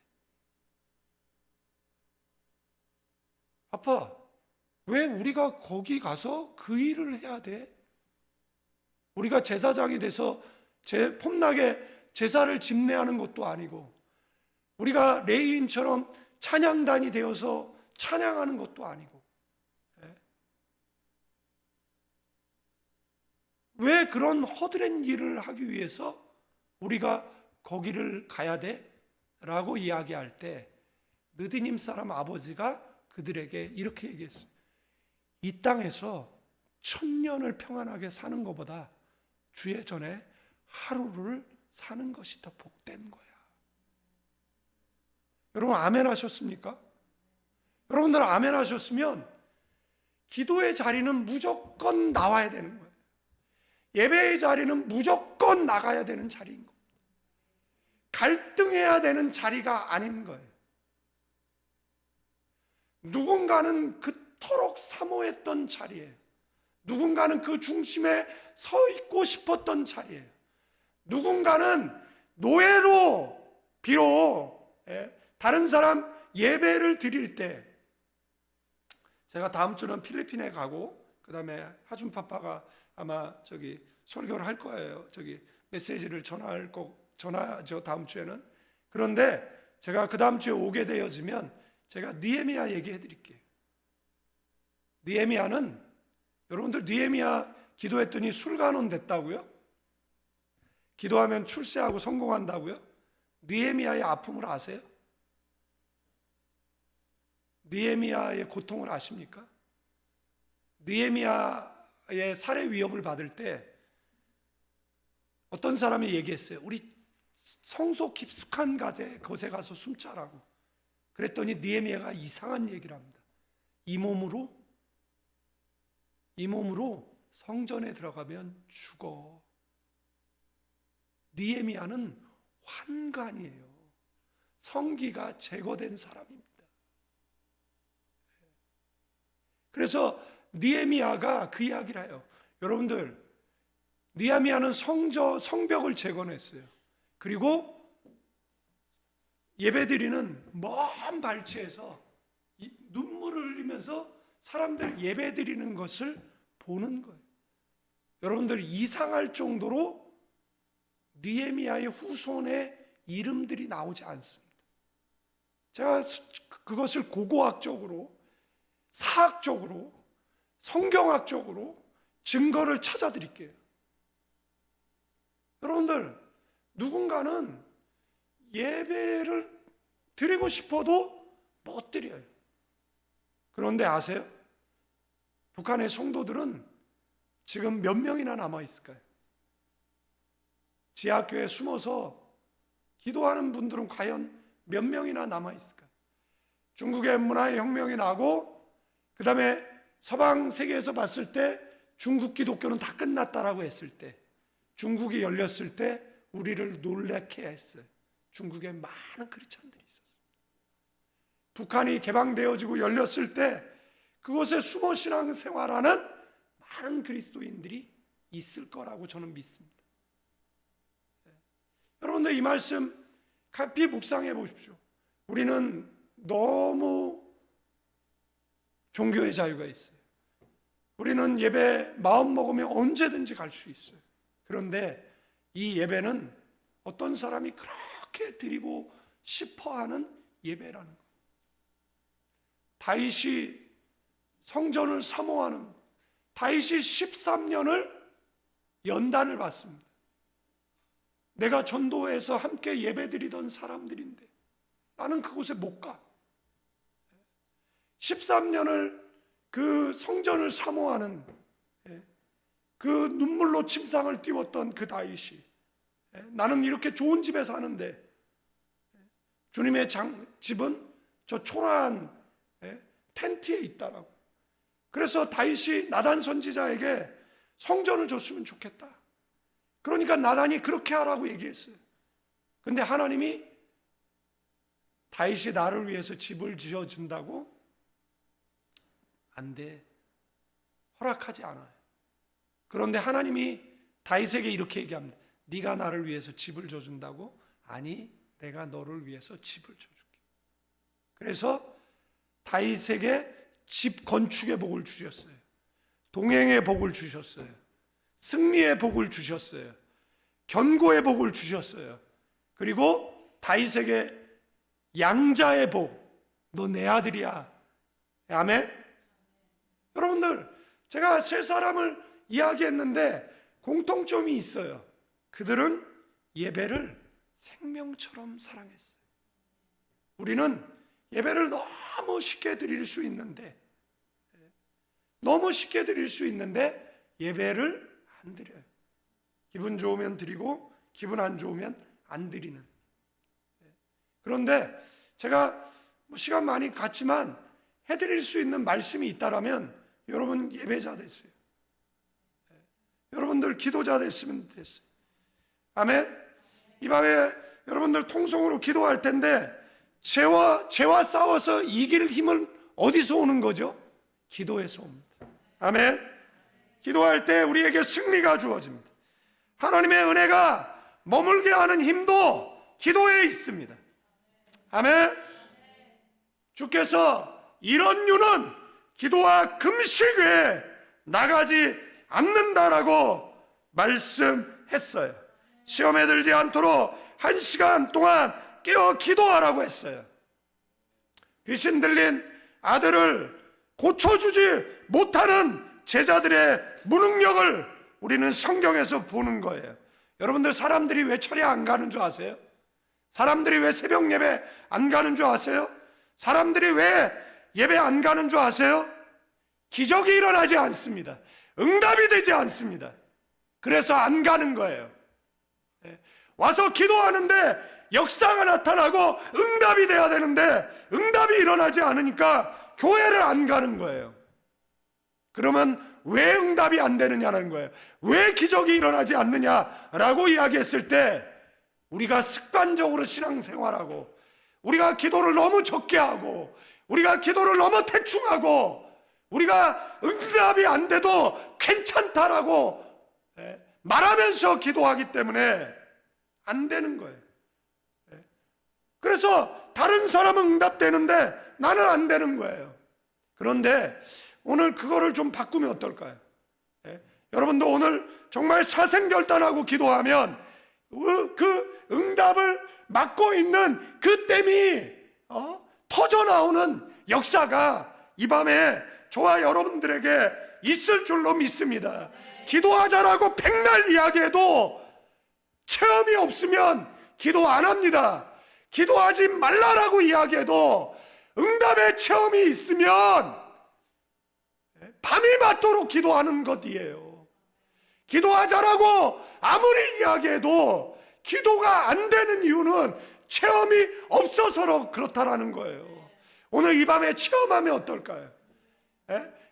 아빠, 왜 우리가 거기 가서 그 일을 해야 돼? 우리가 제사장이 돼서 폼나게 제사를 집례하는 것도 아니고, 우리가 레위인처럼 찬양단이 되어서 찬양하는 것도 아니고, 왜 그런 허드렛 일을 하기 위해서 우리가 거기를 가야 돼? 라고 이야기할 때 느디님 사람 아버지가 그들에게 이렇게 얘기했어요. 이 땅에서 1000년을 평안하게 사는 것보다 주의 전에 하루를 사는 것이 더 복된 거야. 여러분 아멘 하셨습니까? 여러분들 아멘 하셨으면 기도의 자리는 무조건 나와야 되는 거예요. 예배의 자리는 무조건 나가야 되는 자리인 겁니다. 갈등해야 되는 자리가 아닌 거예요. 누군가는 그토록 사모했던 자리예요. 누군가는 그 중심에 서 있고 싶었던 자리예요. 누군가는 노예로 비록 다른 사람 예배를 드릴 때, 제가 다음 주는 필리핀에 가고 그 다음에 하준 파파가 아마 설교를 할 거예요. 메시지를 전하죠, 다음 주에는. 그런데 제가 그 다음 주에 오게 되어지면 제가 느헤미야 얘기해 드릴게요. 느헤미야는, 여러분들 느헤미야 기도했더니 술간원 됐다고요? 기도하면 출세하고 성공한다고요? 느헤미야의 아픔을 아세요? 느헤미야의 고통을 아십니까? 느헤미야의 살해 위협을 받을 때 어떤 사람이 얘기했어요. 우리 성소 깊숙한 곳에 가서 숨자라고. 그랬더니 느헤미야가 이상한 얘기를 합니다. 이 몸으로 성전에 들어가면 죽어. 느헤미야는 환관이에요. 성기가 제거된 사람입니다. 그래서 느헤미야가 그 이야기를 해요. 여러분들, 느헤미야는 성벽을 재건했어요. 그리고 예배드리는 먼 발치에서 눈물을 흘리면서 사람들 예배드리는 것을 보는 거예요. 여러분들, 이상할 정도로 느헤미야의 후손의 이름들이 나오지 않습니다. 제가 그것을 고고학적으로, 사학적으로, 성경학적으로 증거를 찾아드릴게요. 여러분들, 누군가는 예배를 드리고 싶어도 못 드려요. 그런데 아세요? 북한의 성도들은 지금 몇 명이나 남아있을까요? 지하교에 숨어서 기도하는 분들은 과연 몇 명이나 남아있을까요? 중국의 문화혁명이 나고 그 다음에 서방 세계에서 봤을 때 중국 기독교는 다 끝났다라고 했을 때, 중국이 열렸을 때 우리를 놀라게 했어요. 중국에 많은 크리스찬들이 있었어요. 북한이 개방되어지고 열렸을 때 그곳에 숨어 신앙생활하는 많은 그리스도인들이 있을 거라고 저는 믿습니다. 여러분들 이 말씀 깊이 묵상해 보십시오. 우리는 너무 종교의 자유가 있어요. 우리는 예배 마음 먹으면 언제든지 갈 수 있어요. 그런데 이 예배는 어떤 사람이 그렇게 드리고 싶어하는 예배라는 거예요. 다윗이 성전을 사모하는, 다윗이 13년을 연단을 받습니다. 내가 전도해서 함께 예배드리던 사람들인데 나는 그곳에 못 가. 13년을 그 성전을 사모하는, 그 눈물로 침상을 띄웠던 그 다윗이 나는 이렇게 좋은 집에 사는데 주님의 집은 저 초라한 텐트에 있다라고. 그래서 다윗이 나단 선지자에게 성전을 줬으면 좋겠다. 그러니까 나단이 그렇게 하라고 얘기했어요. 근데 하나님이 다윗이 나를 위해서 집을 지어준다고? 안 돼. 허락하지 않아요. 그런데 하나님이 다윗에게 이렇게 얘기합니다. 네가 나를 위해서 집을 져준다고? 아니, 내가 너를 위해서 집을 져줄게. 그래서 다윗에게 집 건축의 복을 주셨어요. 동행의 복을 주셨어요. 승리의 복을 주셨어요. 견고의 복을 주셨어요. 그리고 다윗에게 양자의 복, 너 내 아들이야. 아멘. 여러분들, 제가 세 사람을 이야기했는데 공통점이 있어요. 그들은 예배를 생명처럼 사랑했어요. 우리는 예배를 너무 쉽게 드릴 수 있는데, 예배를 안 드려요. 기분 좋으면 드리고 기분 안 좋으면 안 드리는. 그런데 제가 시간 많이 갔지만 해드릴 수 있는 말씀이 있다라면 여러분 예배자 됐어요. 여러분들 기도자 됐으면 됐어요. 아멘. 이 밤에 여러분들 통성으로 기도할 텐데 죄와 싸워서 이길 힘은 어디서 오는 거죠? 기도에서 옵니다. 아멘. 기도할 때 우리에게 승리가 주어집니다. 하나님의 은혜가 머물게 하는 힘도 기도에 있습니다. 아멘. 주께서 이런 유는 기도와 금식 외에 나가지 않는다라고 말씀했어요. 시험에 들지 않도록 1시간 동안 깨어 기도하라고 했어요. 귀신 들린 아들을 고쳐주지 못하는 제자들의 무능력을 우리는 성경에서 보는 거예요. 여러분들, 사람들이 왜 철야 안 가는 줄 아세요? 사람들이 왜 새벽 예배 안 가는 줄 아세요? 사람들이 왜 예배 안 가는 줄 아세요? 기적이 일어나지 않습니다. 응답이 되지 않습니다. 그래서 안 가는 거예요. 와서 기도하는데 역사가 나타나고 응답이 돼야 되는데 응답이 일어나지 않으니까 교회를 안 가는 거예요. 그러면 왜 응답이 안 되느냐는 거예요. 왜 기적이 일어나지 않느냐라고 이야기했을 때 우리가 습관적으로 신앙생활하고 우리가 기도를 너무 적게 하고 우리가 기도를 너무 대충하고 우리가 응답이 안 돼도 괜찮다라고 말하면서 기도하기 때문에 안 되는 거예요. 그래서 다른 사람은 응답되는데 나는 안 되는 거예요. 그런데 오늘 그거를 좀 바꾸면 어떨까요? 여러분도 오늘 정말 사생결단하고 기도하면 그 응답을 막고 있는 그 댐이 터져나오는 역사가 이 밤에 저와 여러분들에게 있을 줄로 믿습니다. 기도하자라고 백날 이야기해도 체험이 없으면 기도 안 합니다. 기도하지 말라라고 이야기해도 응답의 체험이 있으면 밤이 맞도록 기도하는 것이에요. 기도하자라고 아무리 이야기해도 기도가 안 되는 이유는 체험이 없어서 그렇다라는 거예요. 오늘 이 밤에 체험하면 어떨까요?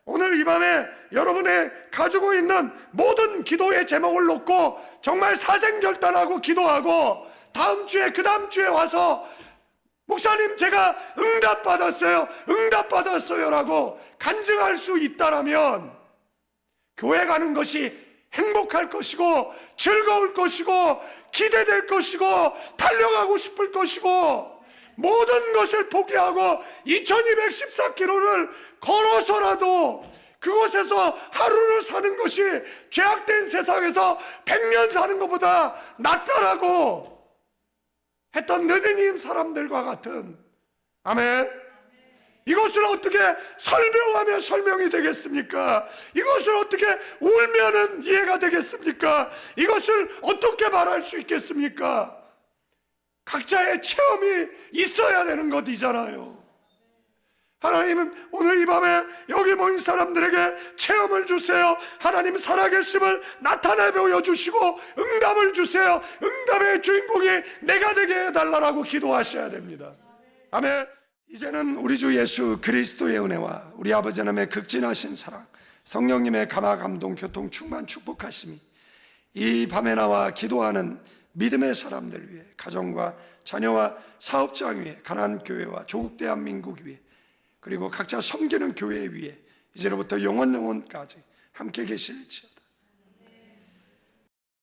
오늘 이 밤에 여러분의 가지고 있는 모든 기도의 제목을 놓고 정말 사생결단하고 기도하고 다음 주에 그 다음 주에 와서 목사님 제가 응답받았어요라고 간증할 수 있다라면 교회 가는 것이 행복할 것이고 즐거울 것이고 기대될 것이고 달려가고 싶을 것이고 모든 것을 포기하고 2214km를 걸어서라도 그곳에서 하루를 사는 것이 죄악된 세상에서 100년 사는 것보다 낫다라고 했던 느헤미야 사람들과 같은, 아멘. 이것을 어떻게 설명하면 설명이 되겠습니까? 이것을 어떻게 울면은 이해가 되겠습니까? 이것을 어떻게 말할 수 있겠습니까? 각자의 체험이 있어야 되는 것이잖아요. 하나님은 오늘 이 밤에 여기 모인 사람들에게 체험을 주세요. 하나님 살아계심을 나타내 보여주시고 응답을 주세요. 응답의 주인공이 내가 되게 해달라고 기도하셔야 됩니다. 아멘. 이제는 우리 주 예수 그리스도의 은혜와 우리 아버지 하나님의 극진하신 사랑, 성령님의 감화 감동 교통 충만 축복하심이 이 밤에 나와 기도하는 믿음의 사람들 위해, 가정과 자녀와 사업장 위에, 가나안 교회와 조국 대한민국 위에, 그리고 각자 섬기는 교회 위에 이제로부터 영원까지 함께 계실지